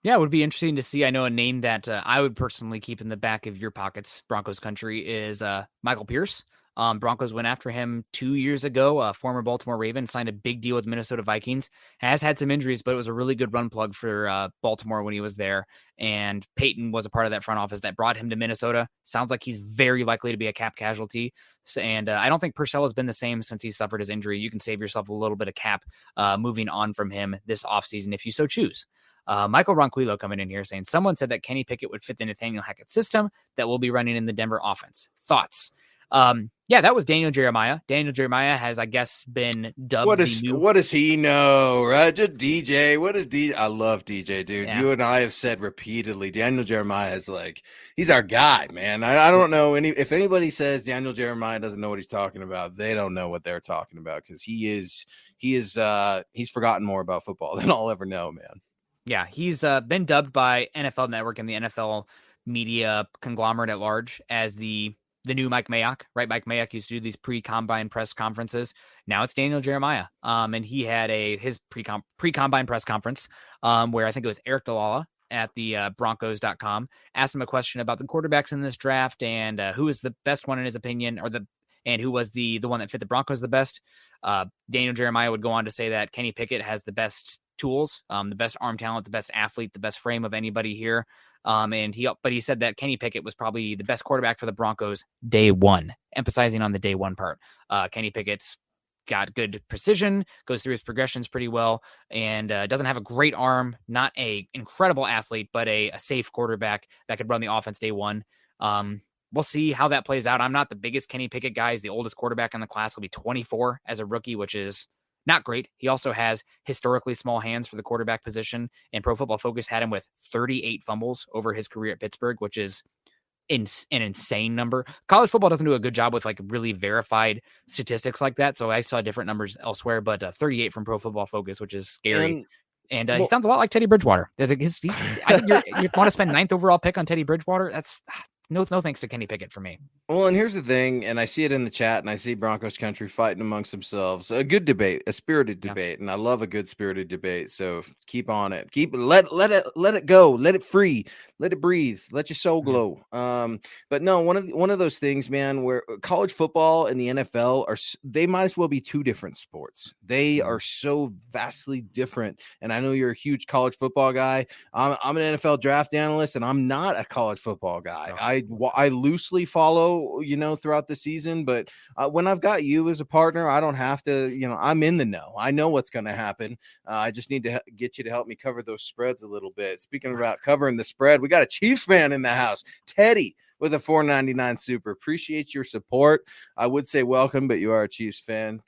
Yeah, it would be interesting to see. I know a name that I would personally keep in the back of your pockets, Broncos country, is Michael Pierce. Broncos went after him 2 years ago. Former Baltimore Raven signed a big deal with Minnesota Vikings. Has had some injuries, but it was a really good run plug for Baltimore when he was there. And Peyton was a part of that front office that brought him to Minnesota. Sounds like he's very likely to be a cap casualty. And I don't think Purcell has been the same since he suffered his injury. You can save yourself a little bit of cap moving on from him this offseason if you so choose. Michael Ronquillo coming in here saying, someone said that Kenny Pickett would fit the Nathaniel Hackett system that will be running in the Denver offense. Thoughts? Yeah, that was Daniel Jeremiah. Daniel Jeremiah has, I guess, been dubbed. What does he know, right? Just DJ. What is DJ? I love DJ, dude. Yeah. You and I have said repeatedly, Daniel Jeremiah is like, he's our guy, man. I don't know if anybody says Daniel Jeremiah doesn't know what he's talking about, they don't know what they're talking about, because he's forgotten more about football than I'll ever know, man. Yeah, he's been dubbed by NFL Network and the NFL media conglomerate at large as the new Mike Mayock, right? Mike Mayock used to do these pre-combine press conferences. Now it's Daniel Jeremiah. And he had his pre-combine press conference where I think it was Eric Dalala at the Broncos.com asked him a question about the quarterbacks in this draft and who is the best one in his opinion, and who was the one that fit the Broncos the best. Daniel Jeremiah would go on to say that Kenny Pickett has the best tools, the best arm talent, the best athlete, the best frame of anybody here. But he said that Kenny Pickett was probably the best quarterback for the Broncos day one, emphasizing on the day one part. Kenny Pickett's got good precision, goes through his progressions pretty well, and doesn't have a great arm, not a incredible athlete, but a safe quarterback that could run the offense day one. We'll see how that plays out. I'm not the biggest Kenny Pickett guy. He's the oldest quarterback in the class. He'll be 24 as a rookie, which is not great. He also has historically small hands for the quarterback position, and Pro Football Focus had him with 38 fumbles over his career at Pittsburgh, which is an insane number. College football doesn't do a good job with like really verified statistics like that, so I saw different numbers elsewhere, but 38 from Pro Football Focus, which is scary. And he sounds a lot like Teddy Bridgewater. I think you want to spend 9th overall pick on Teddy Bridgewater? That's no thanks to Kenny Pickett for me. Well, and here's the thing, and I see it in the chat, and I see Broncos country fighting amongst themselves. A good debate, a spirited debate, and I love a good spirited debate. So keep on it. Let it go. Let it free. Let it breathe. Let your soul glow. But no, one of those things, man, where college football and the NFL they might as well be two different sports. They are so vastly different. And I know you're a huge college football guy. I'm an NFL draft analyst, and I'm not a college football guy. I loosely follow, throughout the season, but when I've got you as a partner, I don't have to, I'm in the know. I know what's going to happen. I just need to get you to help me cover those spreads a little bit. Speaking about covering the spread, we got a Chiefs fan in the house, Teddy, with a $4.99 super. Appreciate your support. I would say welcome, but you are a Chiefs fan.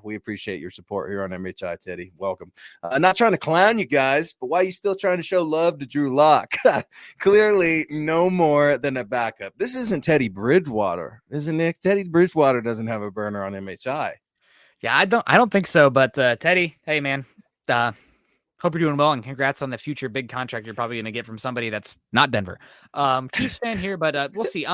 We appreciate your support here on MHI, Teddy. Welcome. Not trying to clown you guys, but why are you still trying to show love to Drew Lock? Clearly, no more than a backup. This isn't Teddy Bridgewater, isn't it? Teddy Bridgewater doesn't have a burner on MHI. Yeah, I don't think so. But Teddy, hey man, hope you're doing well, and congrats on the future big contract you're probably going to get from somebody that's not Denver. Chiefs fan here, but we'll see.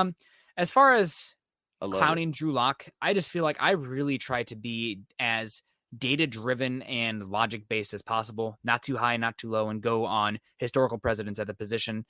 As far as clowning Drew Lock, I just feel like I really try to be as data-driven and logic-based as possible, not too high, not too low, and go on historical precedents at the position.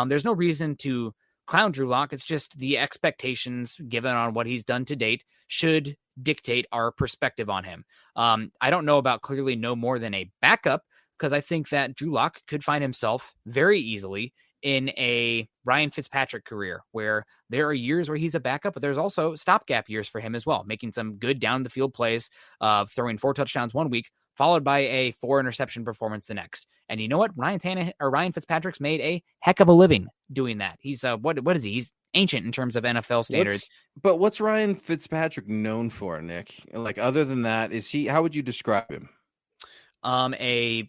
There's no reason to clown Drew Lock. It's just the expectations given on what he's done to date should dictate our perspective on him. I don't know about clearly no more than a backup, because I think that Drew Lock could find himself very easily in a Ryan Fitzpatrick career where there are years where he's a backup, but there's also stopgap years for him as well, making some good down the field plays, throwing 4 touchdowns one week, followed by a 4 interception performance the next. And you know what? Ryan Fitzpatrick's made a heck of a living doing that. He's what is he? He's ancient in terms of NFL standards. But what's Ryan Fitzpatrick known for, Nick? Like, other than that, how would you describe him? A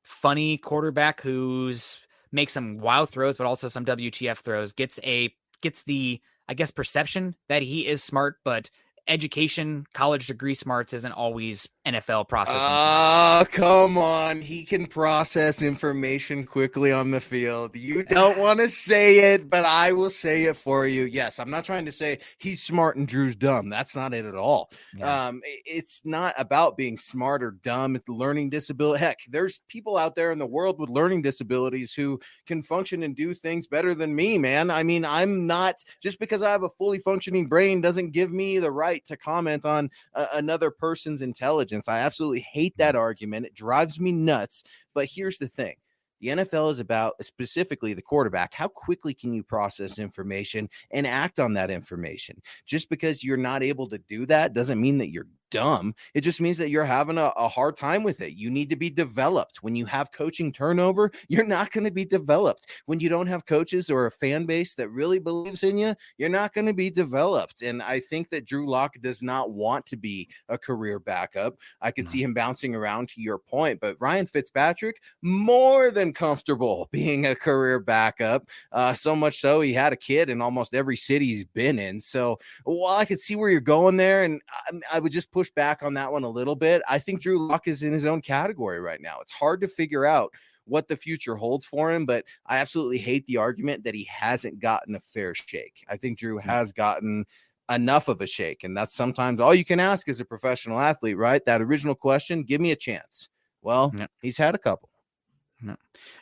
funny quarterback who's makes some wild throws, but also some WTF throws, gets the, I guess, perception that he is smart, but education, college degree smarts isn't always NFL processing. Oh, come on. He can process information quickly on the field. You don't want to say it, but I will say it for you. Yes, I'm not trying to say he's smart and Drew's dumb. That's not it at all. Yeah. It's not about being smart or dumb. It's learning disability. Heck, there's people out there in the world with learning disabilities who can function and do things better than me, man. I mean, I'm not, just because I have a fully functioning brain doesn't give me the right to comment on another person's intelligence. I absolutely hate that argument. It drives me nuts. But here's the thing. The NFL is about, specifically the quarterback, how quickly can you process information and act on that information? Just because you're not able to do that doesn't mean that you're dumb. It just means that you're having a hard time with it. You need to be developed. When you have coaching turnover, you're not going to be developed. When you don't have coaches or a fan base that really believes in you, you're not going to be developed. And I think that Drew Lock does not want to be a career backup. I could see him bouncing around, to your point, but Ryan Fitzpatrick, more than comfortable being a career backup. So much so he had a kid in almost every city he's been in. So while I could see where you're going there, and I would just push back on that one a little bit, I think Drew Lock is in his own category right now. It's hard to figure out what the future holds for him, but I absolutely hate the argument that he hasn't gotten a fair shake. I think Drew has gotten enough of a shake, and that's sometimes all you can ask as a professional athlete, right? That original question, give me a chance. Well, he's had a couple.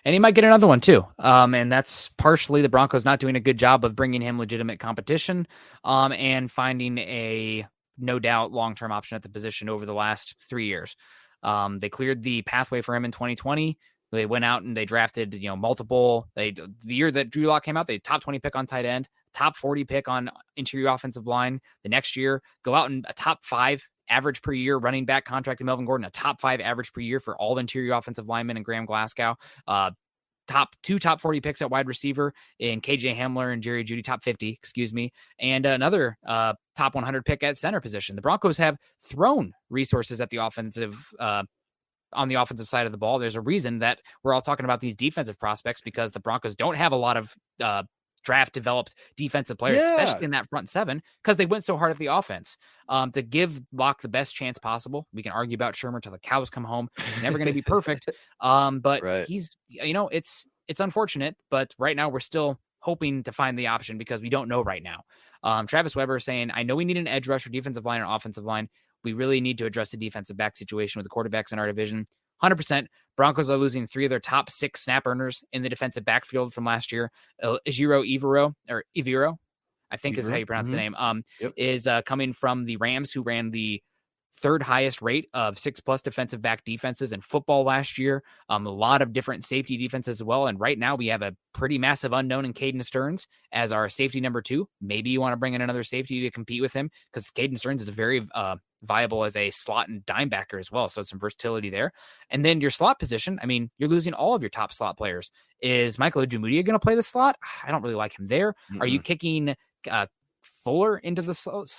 And he might get another one too. And that's partially the Broncos not doing a good job of bringing him legitimate competition and finding a no doubt long-term option at the position over the last 3 years. They cleared the pathway for him in 2020. They went out and they drafted, multiple. The year that Drew Lock came out, they top 20 pick on tight end, top 40 pick on interior offensive line. The next year, go out and a top 5 average per year running back contract to Melvin Gordon, a top 5 average per year for all interior offensive linemen and Graham Glasgow. Top 40 picks at wide receiver in KJ Hamler and Jerry Jeudy, top 50, excuse me, and another top 100 pick at center position. The Broncos have thrown resources at the offensive on the offensive side of the ball. There's a reason that we're all talking about these defensive prospects, because the Broncos don't have a lot of draft developed defensive players, especially in that front seven, because they went so hard at the offense to give Locke the best chance possible. We can argue about Shermer till the cows come home. He's never going to be perfect. But he's, it's unfortunate, but right now we're still hoping to find the option because we don't know right now. Travis Weber is saying, I know we need an edge rusher, defensive line, or offensive line. We really need to address the defensive back situation with the quarterbacks in our division. 100%. Broncos are losing 3 of their top 6 snap earners in the defensive backfield from last year. Evero, I think is how you pronounce the name, is coming from the Rams, who ran the 3rd highest rate of 6+ defensive back defenses in football last year. A lot of different safety defenses as well. And right now we have a pretty massive unknown in Caden Stearns as our safety number 2. Maybe you want to bring in another safety to compete with him, because Caden Stearns is very viable as a slot and dime backer as well. So some versatility there. And then your slot position, I mean, you're losing all of your top slot players. Is Michael Ojemudia going to play the slot? I don't really like him there. Are you kicking Fuller into the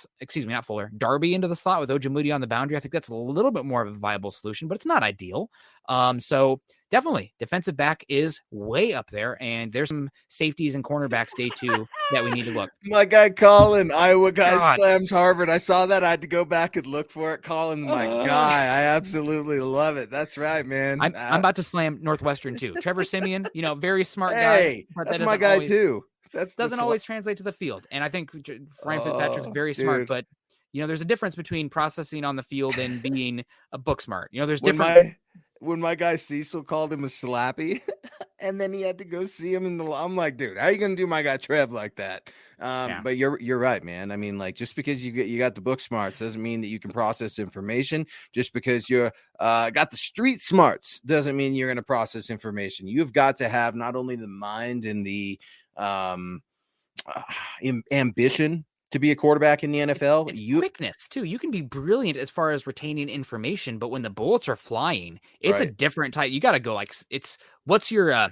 not Fuller, Darby into the slot with Ojemudia on the boundary? I think that's a little bit more of a viable solution, but it's not ideal. So definitely defensive back is way up there, and there's some safeties and cornerbacks day 2 that we need to look. My guy Colin, Iowa guy, slams Harvard. I saw that. I had to go back and look for it. Colin, my guy, I absolutely love it. That's right, man. I'm about to slam Northwestern too. Trevor Simeon, very smart guy. But that's my guy too. That doesn't always translate to the field. And I think Ryan Fitzpatrick's very smart, but there's a difference between processing on the field and being a book smart. There's different. When my guy Cecil called him a slappy, and then he had to go see him I'm like, dude, how are you gonna do my guy Trev like that? But you're right, man. I mean, like, just because you got the book smarts doesn't mean that you can process information. Just because you're got the street smarts doesn't mean you're gonna process information. You've got to have not only the mind and the ambition to be a quarterback in the NFL. It's quickness too. You can be brilliant as far as retaining information, but when the bullets are flying, it's a different type. You got to go what's your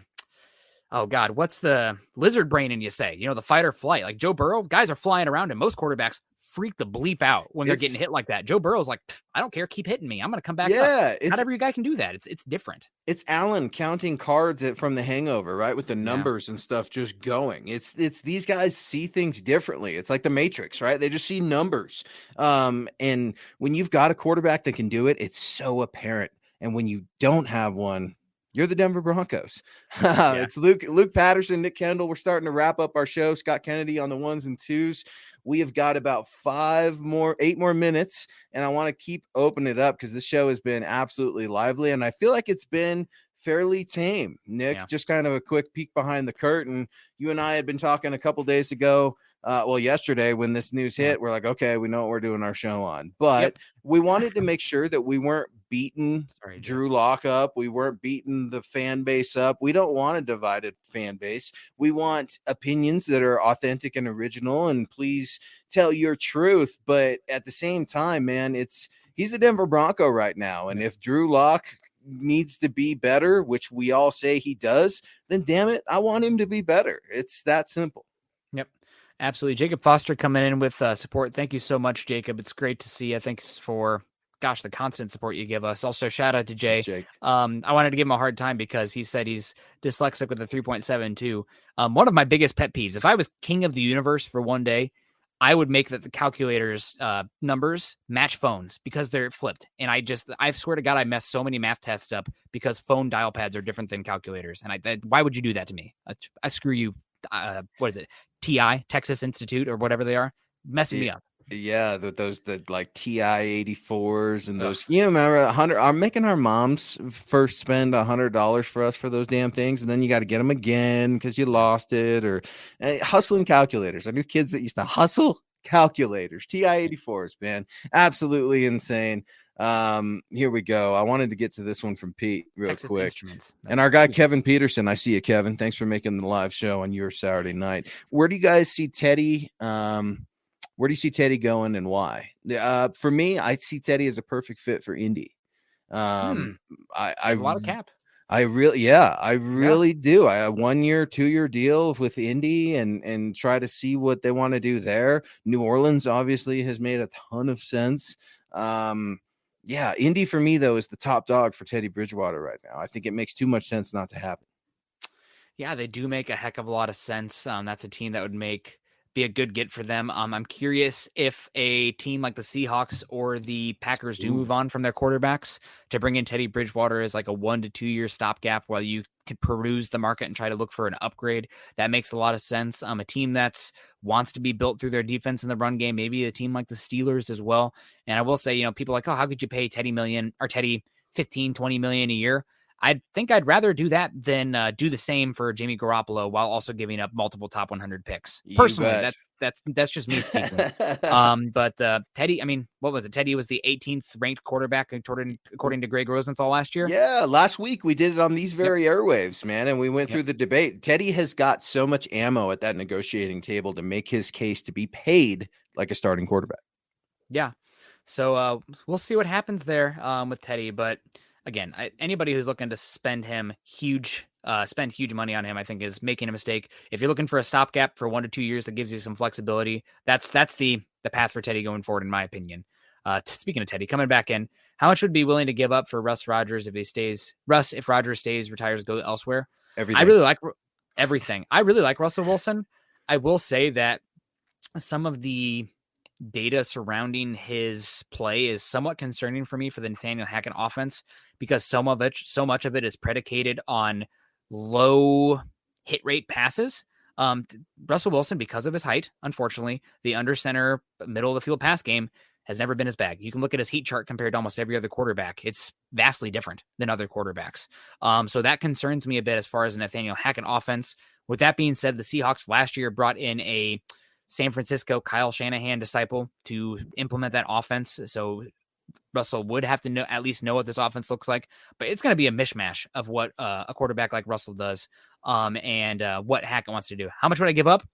what's the lizard brain in you say? The fight or flight. Like Joe Burrow, guys are flying around him. Most quarterbacks freak the bleep out when they're getting hit like that. Joe Burrow's like, I don't care. Keep hitting me. I'm going to come back up. Not every guy can do that. It's different. It's Allen counting cards from The Hangover, right? With the numbers and stuff just going. It's these guys see things differently. It's like the Matrix, right? They just see numbers. And when you've got a quarterback that can do it, it's so apparent. And when you don't have one, you're the Denver Broncos. It's Luke Patterson, Nick Kendell. We're starting to wrap up our show. Scott Kennedy on the 1s and 2s. We have got about 8 more minutes, and I want to keep opening it up because this show has been absolutely lively, and I feel like it's been fairly tame. Nick, just kind of a quick peek behind the curtain. You and I had been talking a couple days ago. Yesterday when this news hit, we're like, okay, we know what we're doing our show on, but we wanted to make sure that we weren't beating Drew Lock up. We weren't beating the fan base up. We don't want a divided fan base. We want opinions that are authentic and original, and please tell your truth. But at the same time, man, he's a Denver Bronco right now. And if Drew Lock needs to be better, which we all say he does, then damn it, I want him to be better. It's that simple. Yep. Absolutely. Jacob Foster coming in with support. Thank you so much, Jacob. It's great to see. Thanks for, the constant support you give us. Also, shout out to Jay. I wanted to give him a hard time because he said he's dyslexic with a 3.72. One of my biggest pet peeves, if I was king of the universe for one day, I would make that the calculator's numbers match phones because they're flipped. And I swear to God, I messed so many math tests up because phone dial pads are different than calculators. And why would you do that to me? I screw you. What is it? TI, Texas Institute, or whatever they are, messing me up. Yeah, those like TI 84s and those. You remember I'm making our moms first spend $100 for us for those damn things, and then you got to get them again because you lost it. Or hustling calculators. I knew kids that used to hustle calculators. TI 84s, man, absolutely insane. Here we go. I wanted to get to this one from Pete real Texas quick. Instruments. And our guy Kevin Peterson, I see you, Kevin. Thanks for making the live show on your Saturday night. Where do you guys see Teddy? Where do you see Teddy going and why? For me, I see Teddy as a perfect fit for Indy. A lot of cap. I really do. I 1 year, 2 year deal with Indy and try to see what they want to do there. New Orleans obviously has made a ton of sense. Indy for me though is the top dog for Teddy Bridgewater right now. I think it makes too much sense not to have it. Yeah, they do make a heck of a lot of sense. That's a team that would be a good get for them. I'm curious if a team like the Seahawks or the Packers do move on from their quarterbacks to bring in Teddy Bridgewater as like a 1 to 2 year stopgap while you could peruse the market and try to look for an upgrade. That makes a lot of sense. A team that wants to be built through their defense in the run game, maybe a team like the Steelers as well. And I will say, people are like, oh, how could you pay Teddy 15, 20 million a year? I think I'd rather do that than do the same for Jimmy Garoppolo while also giving up multiple top 100 picks. Personally, that's just me speaking. But Teddy, what was it? Teddy was the 18th ranked quarterback according to Greg Rosenthal last year. Yeah, last week we did it on these very airwaves, man, and we went through the debate. Teddy has got so much ammo at that negotiating table to make his case to be paid like a starting quarterback. Yeah. So we'll see what happens there with Teddy, but again, anybody who's looking to spend huge money on him, I think is making a mistake. If you're looking for a stopgap for 1 to 2 years that gives you some flexibility, that's the path for Teddy going forward, in my opinion. Speaking of Teddy, coming back in, how much would be willing to give up for Russ Rodgers if Rodgers stays, retires, goes elsewhere? Everything. I really like everything. I really like Russell Wilson. I will say that some of the data surrounding his play is somewhat concerning for me for the Nathaniel Hackett offense because so much of it is predicated on low hit rate passes. Russell Wilson, because of his height, unfortunately, the under center middle of the field pass game has never been his bag. You can look at his heat chart compared to almost every other quarterback. It's vastly different than other quarterbacks. So that concerns me a bit as far as the Nathaniel Hackett offense. With that being said, the Seahawks last year brought in a San Francisco Kyle Shanahan disciple to implement that offense. So Russell would have to at least know what this offense looks like, but it's going to be a mishmash of what a quarterback like Russell does and what Hackett wants to do. How much would I give up?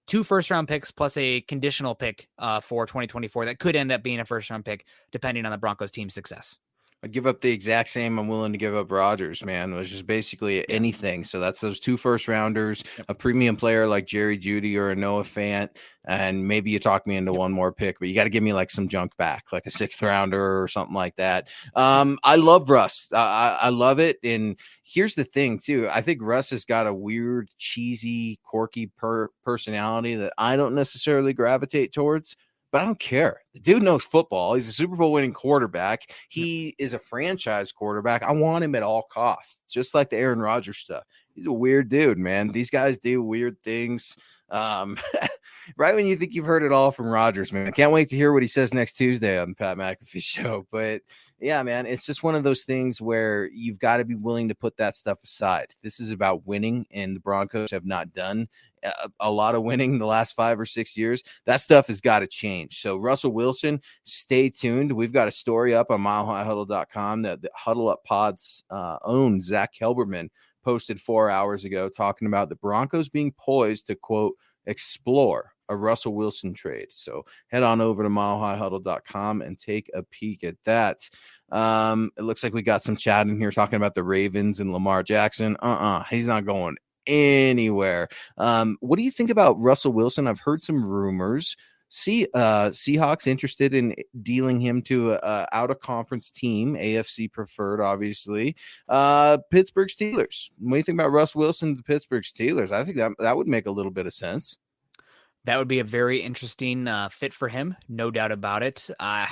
2 first-round picks plus a conditional pick for 2024 that could end up being a first-round pick depending on the Broncos team's success. I'd give up the exact same I'm willing to give up Rodgers, man. It was just basically anything. So that's those 2 first rounders, a premium player like Jerry Jeudy or a Noah Fant, and maybe you talk me into one more pick, but you got to give me like some junk back, like a 6th rounder or something like that. I love Russ. I love it. And here's the thing too. I think Russ has got a weird, cheesy, quirky personality that I don't necessarily gravitate towards. But I don't care. The dude knows football. He's a Super Bowl winning quarterback. He is a franchise quarterback. I want him at all costs, just like the Aaron Rodgers stuff. He's a weird dude, man. These guys do weird things. Right when you think you've heard it all from Rodgers, man. I can't wait to hear what he says next Tuesday on the Pat McAfee show. But yeah, man, it's just one of those things where you've got to be willing to put that stuff aside. This is about winning, and the Broncos have not done a lot of winning the last 5 or 6 years. That stuff has got to change. So Russell Wilson, stay tuned. We've got a story up on milehighhuddle.com that the Huddle Up Pod's own Zach Kelberman posted 4 hours ago, talking about the Broncos being poised to, quote, explore a Russell Wilson trade. So head on over to milehighhuddle.com and take a peek at that. It looks like we got some chat in here talking about the Ravens and Lamar Jackson. He's not going anywhere. What do you think about Russell Wilson? I've heard some rumors. Seahawks interested in dealing him to a out of conference team, AFC preferred, obviously. Pittsburgh Steelers. What do you think about Russ Wilson to the Pittsburgh Steelers? I think that would make a little bit of sense. That would be a very interesting fit for him, no doubt about it. I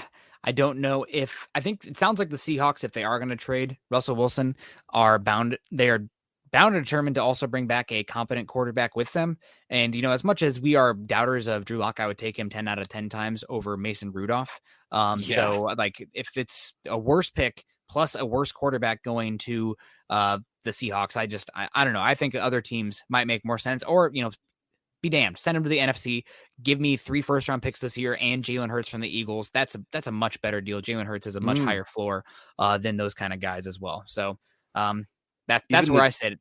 don't know if I think it sounds like the Seahawks, if they are going to trade Russell Wilson, are bound. They are bound and determined to also bring back a competent quarterback with them. And, you know, as much as we are doubters of Drew Lock, I would take him 10 out of 10 times over Mason Rudolph. So like if it's a worse pick plus a worse quarterback going to the Seahawks, I don't know. I think other teams might make more sense, or, you know, be damned, send him to the NFC, give me 3 first-round picks this year and Jalen Hurts from the Eagles. That's a much better deal. Jalen Hurts has a much higher floor than those kind of guys as well. So that's where I said it.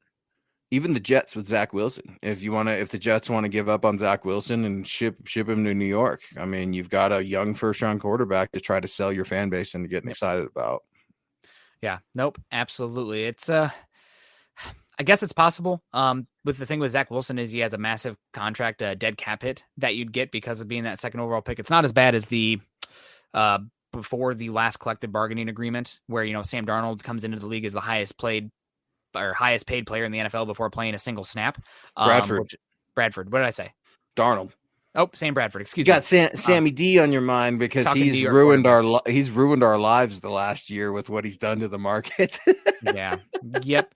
Even the Jets with Zach Wilson. If the Jets want to give up on Zach Wilson and ship him to New York, I mean, you've got a young first-round quarterback to try to sell your fan base into getting excited about. Yeah, nope, absolutely. It's I guess it's possible. With the thing with Zach Wilson is he has a massive contract, a dead cap hit that you'd get because of being that second overall pick. It's not as bad as the before the last collective bargaining agreement, where, you know, Sam Darnold comes into the league as the highest paid player in the NFL before playing a single snap. Bradford. What did I say? Darnold. Oh, Sam Bradford. Excuse me. You got Sammy D on your mind because he's ruined our lives the last year with what he's done to the market. Yeah. Yep.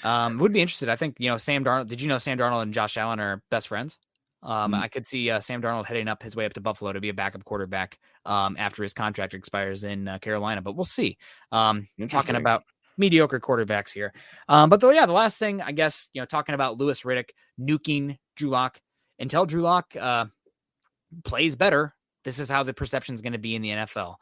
Would be interested. I think, you know, Sam Darnold. Did you know Sam Darnold and Josh Allen are best friends? I could see Sam Darnold heading up his way up to Buffalo to be a backup quarterback after his contract expires in Carolina, but we'll see. Talking about mediocre quarterbacks here. But the last thing, I guess, you know, talking about Louis Riddick nuking Drew Lock. Until Drew Lock plays better, this is how the perception is going to be in the NFL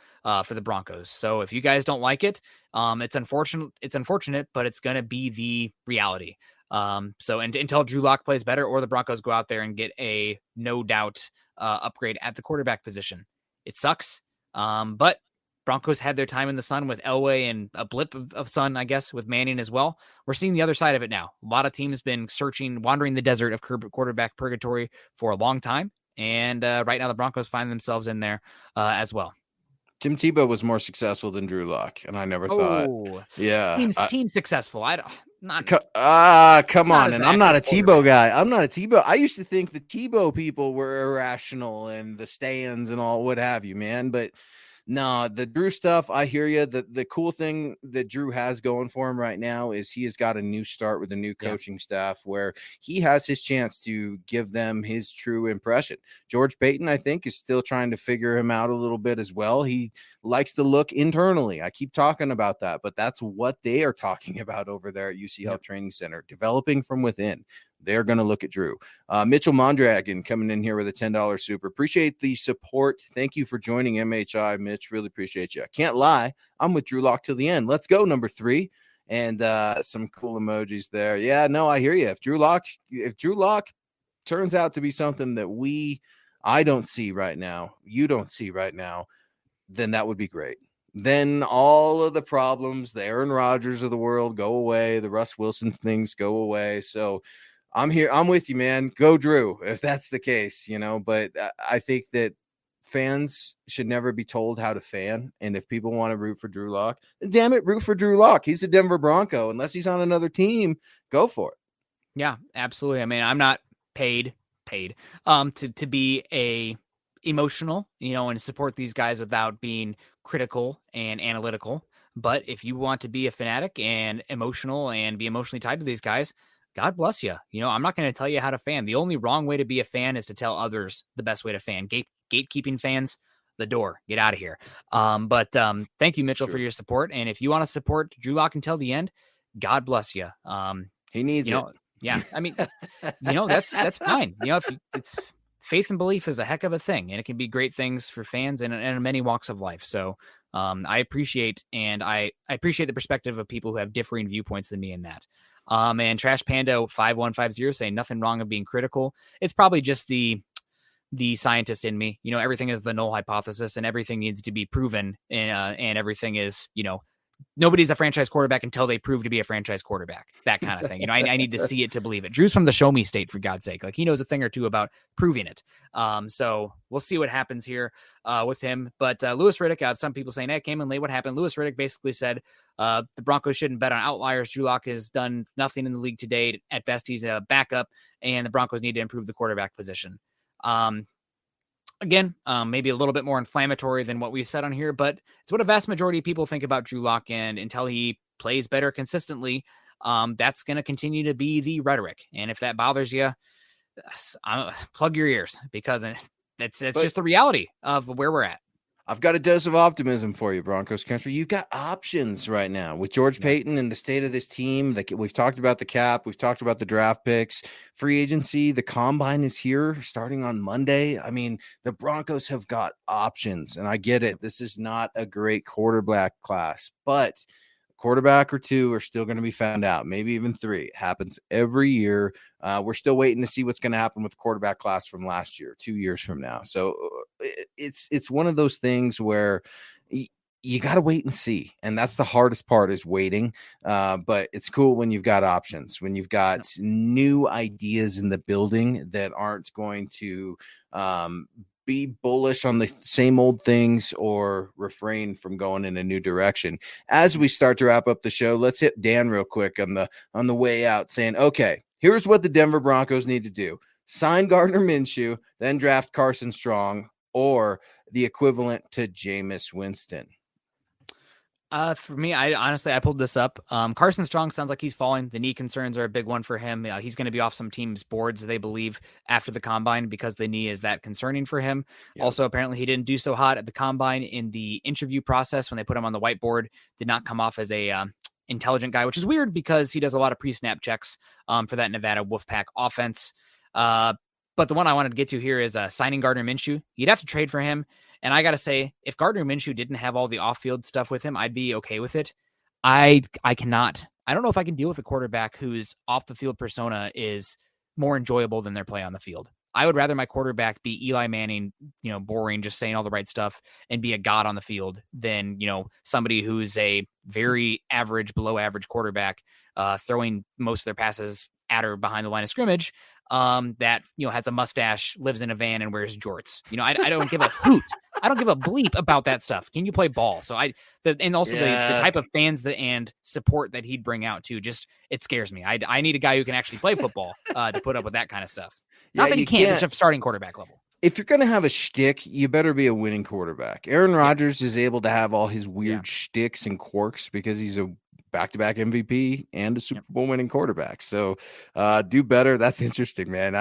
for the Broncos. So if you guys don't like it, it's unfortunate, but it's going to be the reality. So until Drew Lock plays better, or the Broncos go out there and get a no doubt upgrade at the quarterback position, it sucks. But Broncos had their time in the sun with Elway and a blip of sun, I guess, with Manning as well. We're seeing the other side of it now. A lot of teams been wandering the desert of quarterback purgatory for a long time. And right now the Broncos find themselves in there as well. Tim Tebow was more successful than Drew Lock, and I never thought. Yeah. Team successful. Come on. And I'm not a Tebow guy. I'm not a Tebow. I used to think the Tebow people were irrational and the stands and all, what have you, man. But no, the Drew stuff, I hear you. The cool thing that Drew has going for him right now is he has got a new start with a new coaching staff where he has his chance to give them his true impression. George Payton, I think, is still trying to figure him out a little bit as well. He likes to look internally. I keep talking about that, but that's what they are talking about over there at UC Health Training Center, developing from within. They're going to look at Drew. Mitchell Mondragon coming in here with a $10 super. Appreciate the support. Thank you for joining MHI, Mitch. Really appreciate you. I can't lie. I'm with Drew Lock till the end. Let's go, number 3. And some cool emojis there. Yeah, no, I hear you. If Drew Lock turns out to be something that I don't see right now, you don't see right now, then that would be great. then all of the problems, the Aaron Rodgers of the world go away. The Russ Wilson things go away. So I'm here. I'm with you, man. Go Drew, if that's the case, but I think that fans should never be told how to fan. And if people want to root for Drew Lock, damn it, root for Drew Lock. He's a Denver Bronco. Unless he's on another team, go for it. Yeah, absolutely. I mean, I'm not paid to be a emotional, and support these guys without being critical and analytical. But if you want to be a fanatic and emotional and be emotionally tied to these guys, God bless you. I'm not going to tell you how to fan. The only wrong way to be a fan is to tell others the best way to fan. Gatekeeping fans, the door, get out of here. But thank you, Mitchell, for your support. And if you want to support Drew Lock until the end, God bless you. He needs it. Yeah. I mean, that's fine. It's faith and belief is a heck of a thing, and it can be great things for fans and in many walks of life. So I appreciate the perspective of people who have differing viewpoints than me in that. And Trash Panda 5150 saying nothing wrong of being critical. It's probably just the scientist in me. Everything is the null hypothesis, and everything needs to be proven, and everything is, nobody's a franchise quarterback until they prove to be a franchise quarterback, that kind of thing. I need to see it to believe it. Drew's from the show me state, for God's sake. Like, he knows a thing or two about proving it. So we'll see what happens here with him. But Louis Riddick, some people saying, hey, came in late. What happened? Louis Riddick basically said the Broncos shouldn't bet on outliers. Drew Lock has done nothing in the league to date. At best, he's a backup, and the Broncos need to improve the quarterback position. Again, maybe a little bit more inflammatory than what we've said on here, but it's what a vast majority of people think about Drew Lock, and until he plays better consistently, that's going to continue to be the rhetoric. And if that bothers you, plug your ears, because it's just the reality of where we're at. I've got a dose of optimism for you, Broncos country. You've got options right now with George Payton and the state of this team. We've talked about the cap. We've talked about the draft picks, free agency. The combine is here starting on Monday. I mean, the Broncos have got options, and I get it. This is not a great quarterback class, but quarterback or two are still going to be found out, maybe even three. It happens every year. We're still waiting to see what's going to happen with the quarterback class from last year, 2 years from now. So it's one of those things where you got to wait and see. And that's the hardest part, is waiting. But it's cool when you've got options, when you've got new ideas in the building that aren't going to be bullish on the same old things or refrain from going in a new direction. As we start to wrap up the show, let's hit Dan real quick on the way out, saying, okay, here's what the Denver Broncos need to do. Sign Gardner Minshew, then draft Carson Strong, or the equivalent to Jameis Winston. For me, I pulled this up. Carson Strong sounds like he's falling. The knee concerns are a big one for him. He's going to be off some teams' boards, they believe, after the combine, because the knee is that concerning for him. Yep. Also, apparently he didn't do so hot at the combine in the interview process when they put him on the whiteboard. Did not come off as a intelligent guy, which is weird because he does a lot of pre-snap checks for that Nevada Wolfpack offense. But the one I wanted to get to here is signing Gardner Minshew. You'd have to trade for him. And I got to say, if Gardner Minshew didn't have all the off-field stuff with him, I'd be okay with it. I cannot. I don't know if I can deal with a quarterback whose off-the-field persona is more enjoyable than their play on the field. I would rather my quarterback be Eli Manning, boring, just saying all the right stuff and be a god on the field than, somebody who's a very average, below average quarterback, throwing most of their passes at or behind the line of scrimmage, that, has a mustache, lives in a van, and wears jorts. I don't give a hoot. I don't give a bleep about that stuff. Can you play ball? So the type of fans and support that he'd bring out too, just, it scares me. I need a guy who can actually play football to put up with that kind of stuff. Not that he can't, it's just starting quarterback level. If you're going to have a shtick, you better be a winning quarterback. Aaron Rodgers is able to have all his weird shticks and quirks because he's a back-to-back MVP and a Super Bowl winning quarterback. So do better. That's interesting, man.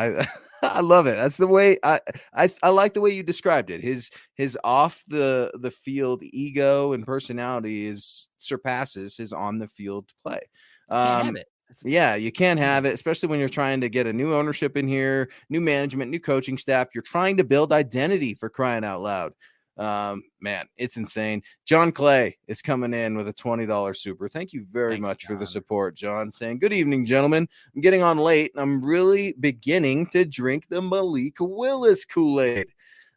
I love it. That's the way I like the way you described it. His off the field ego and personality surpasses his on the field play. Can't have it. Yeah, you can't have it, especially when you're trying to get a new ownership in here, new management, new coaching staff. You're trying to build identity, for crying out loud. Man, it's insane. John Clay is coming in with a $20 super. Thank you very much for the support, John, saying, good evening, gentlemen. I'm getting on late, and I'm really beginning to drink the Malik Willis Kool-Aid.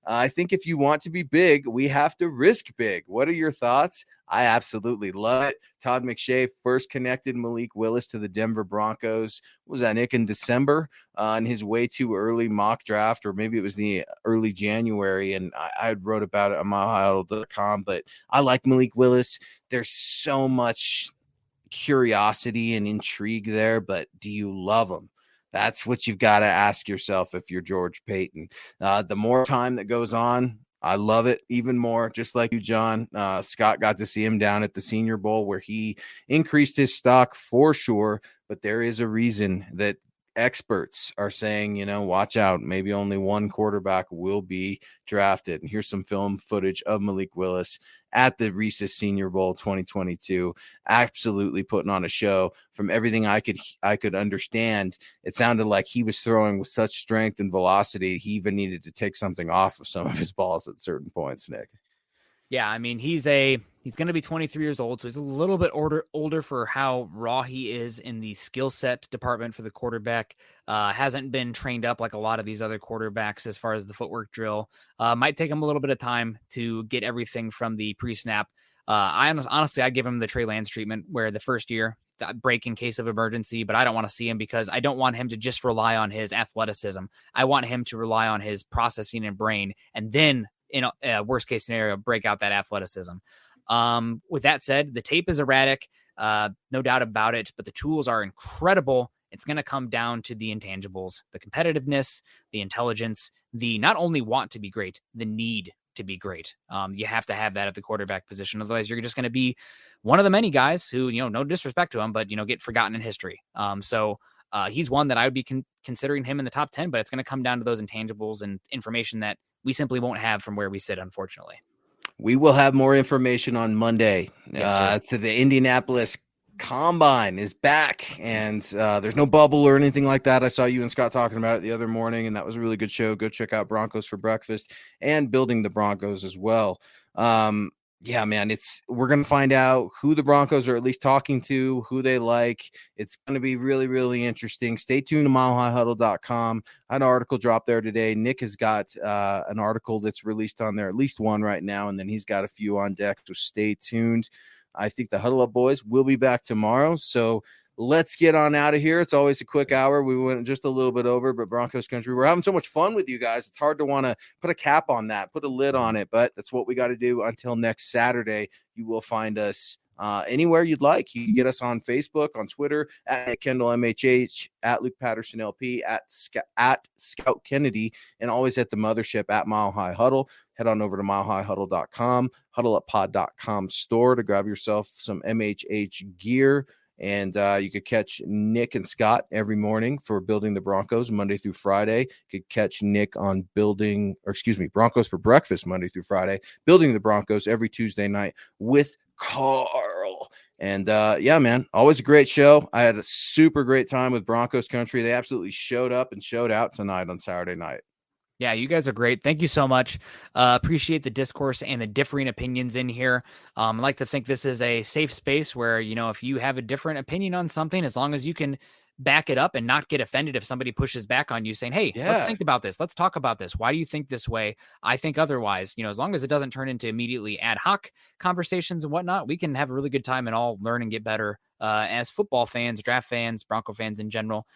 I think if you want to be big, we have to risk big. What are your thoughts? I absolutely love it. Todd McShay first connected Malik Willis to the Denver Broncos. What was that, Nick, in December on his way too early mock draft, or maybe it was the early January, and I wrote about it on MileHighHuddle.com, but I like Malik Willis. There's so much curiosity and intrigue there, but do you love him? That's what you've got to ask yourself if you're George Paton. The more time that goes on, I love it even more, just like you, John. Scott got to see him down at the Senior Bowl where he increased his stock for sure, but there is a reason that experts are saying, watch out. Maybe only one quarterback will be drafted. And here's some film footage of Malik Willis at the Reese's Senior Bowl 2022, absolutely putting on a show. From everything I could understand, it sounded like he was throwing with such strength and velocity, he even needed to take something off of some of his balls at certain points, Nick. Yeah, I mean, he's going to be 23 years old, so he's a little bit older for how raw he is in the skill set department for the quarterback. Hasn't been trained up like a lot of these other quarterbacks as far as the footwork drill. Might take him a little bit of time to get everything from the pre-snap. Honestly, I give him the Trey Lance treatment where the first year, break in case of emergency, but I don't want to see him because I don't want him to just rely on his athleticism. I want him to rely on his processing and brain, and then in a worst case scenario, break out that athleticism. With that said, the tape is erratic, no doubt about it, but the tools are incredible. It's going to come down to the intangibles, the competitiveness, the intelligence, the not only want to be great, the need to be great. You have to have that at the quarterback position. Otherwise, you're just going to be one of the many guys who, no disrespect to him, but, get forgotten in history. So he's one that I would be considering him in the top 10, but it's going to come down to those intangibles and information that we simply won't have from where we sit, unfortunately. We will have more information on Monday. Yes, to the Indianapolis Combine is back, and there's no bubble or anything like that. I saw you and Scott talking about it the other morning, and that was a really good show. Go check out Broncos for Breakfast and Building the Broncos as well. Yeah, man, we're going to find out who the Broncos are at least talking to, who they like. It's going to be really, really interesting. Stay tuned to milehighhuddle.com. I had an article dropped there today. Nick has got an article that's released on there, at least one right now, and then he's got a few on deck, so stay tuned. I think the Huddle Up boys will be back tomorrow, so let's get on out of here. It's always a quick hour. We went just a little bit over, but Broncos country, we're having so much fun with you guys. It's hard to want to put a cap on that, put a lid on it, but that's what we got to do until next Saturday. You will find us anywhere you'd like. You can get us on Facebook, on Twitter, at Nick Kendell MHH, at Luke Patterson LP, at Scout Kennedy, and always at the mothership at Mile High Huddle. Head on over to milehighhuddle.com, huddleuppod.com store to grab yourself some MHH gear. And you could catch Nick and Scott every morning for Building the Broncos Monday through Friday. You could catch Nick on Broncos for Breakfast Monday through Friday, Building the Broncos every Tuesday night with Carl. And yeah, man, always a great show. I had a super great time with Broncos country. They absolutely showed up and showed out tonight on Saturday night. Yeah, you guys are great. Thank you so much. Appreciate the discourse and the differing opinions in here. I like to think this is a safe space where, if you have a different opinion on something, as long as you can back it up and not get offended if somebody pushes back on you saying, hey, let's think about this. Let's talk about this. Why do you think this way? I think otherwise. As long as it doesn't turn into immediately ad hoc conversations and whatnot, we can have a really good time and all learn and get better as football fans, draft fans, Bronco fans in general.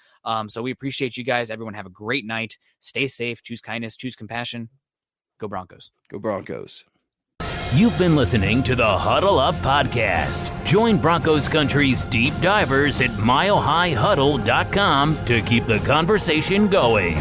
So we appreciate you guys. Everyone have a great night. Stay safe. Choose kindness. Choose compassion. Go Broncos. Go Broncos. You've been listening to the Huddle Up Podcast. Join Broncos Country's deep divers at milehighhuddle.com to keep the conversation going.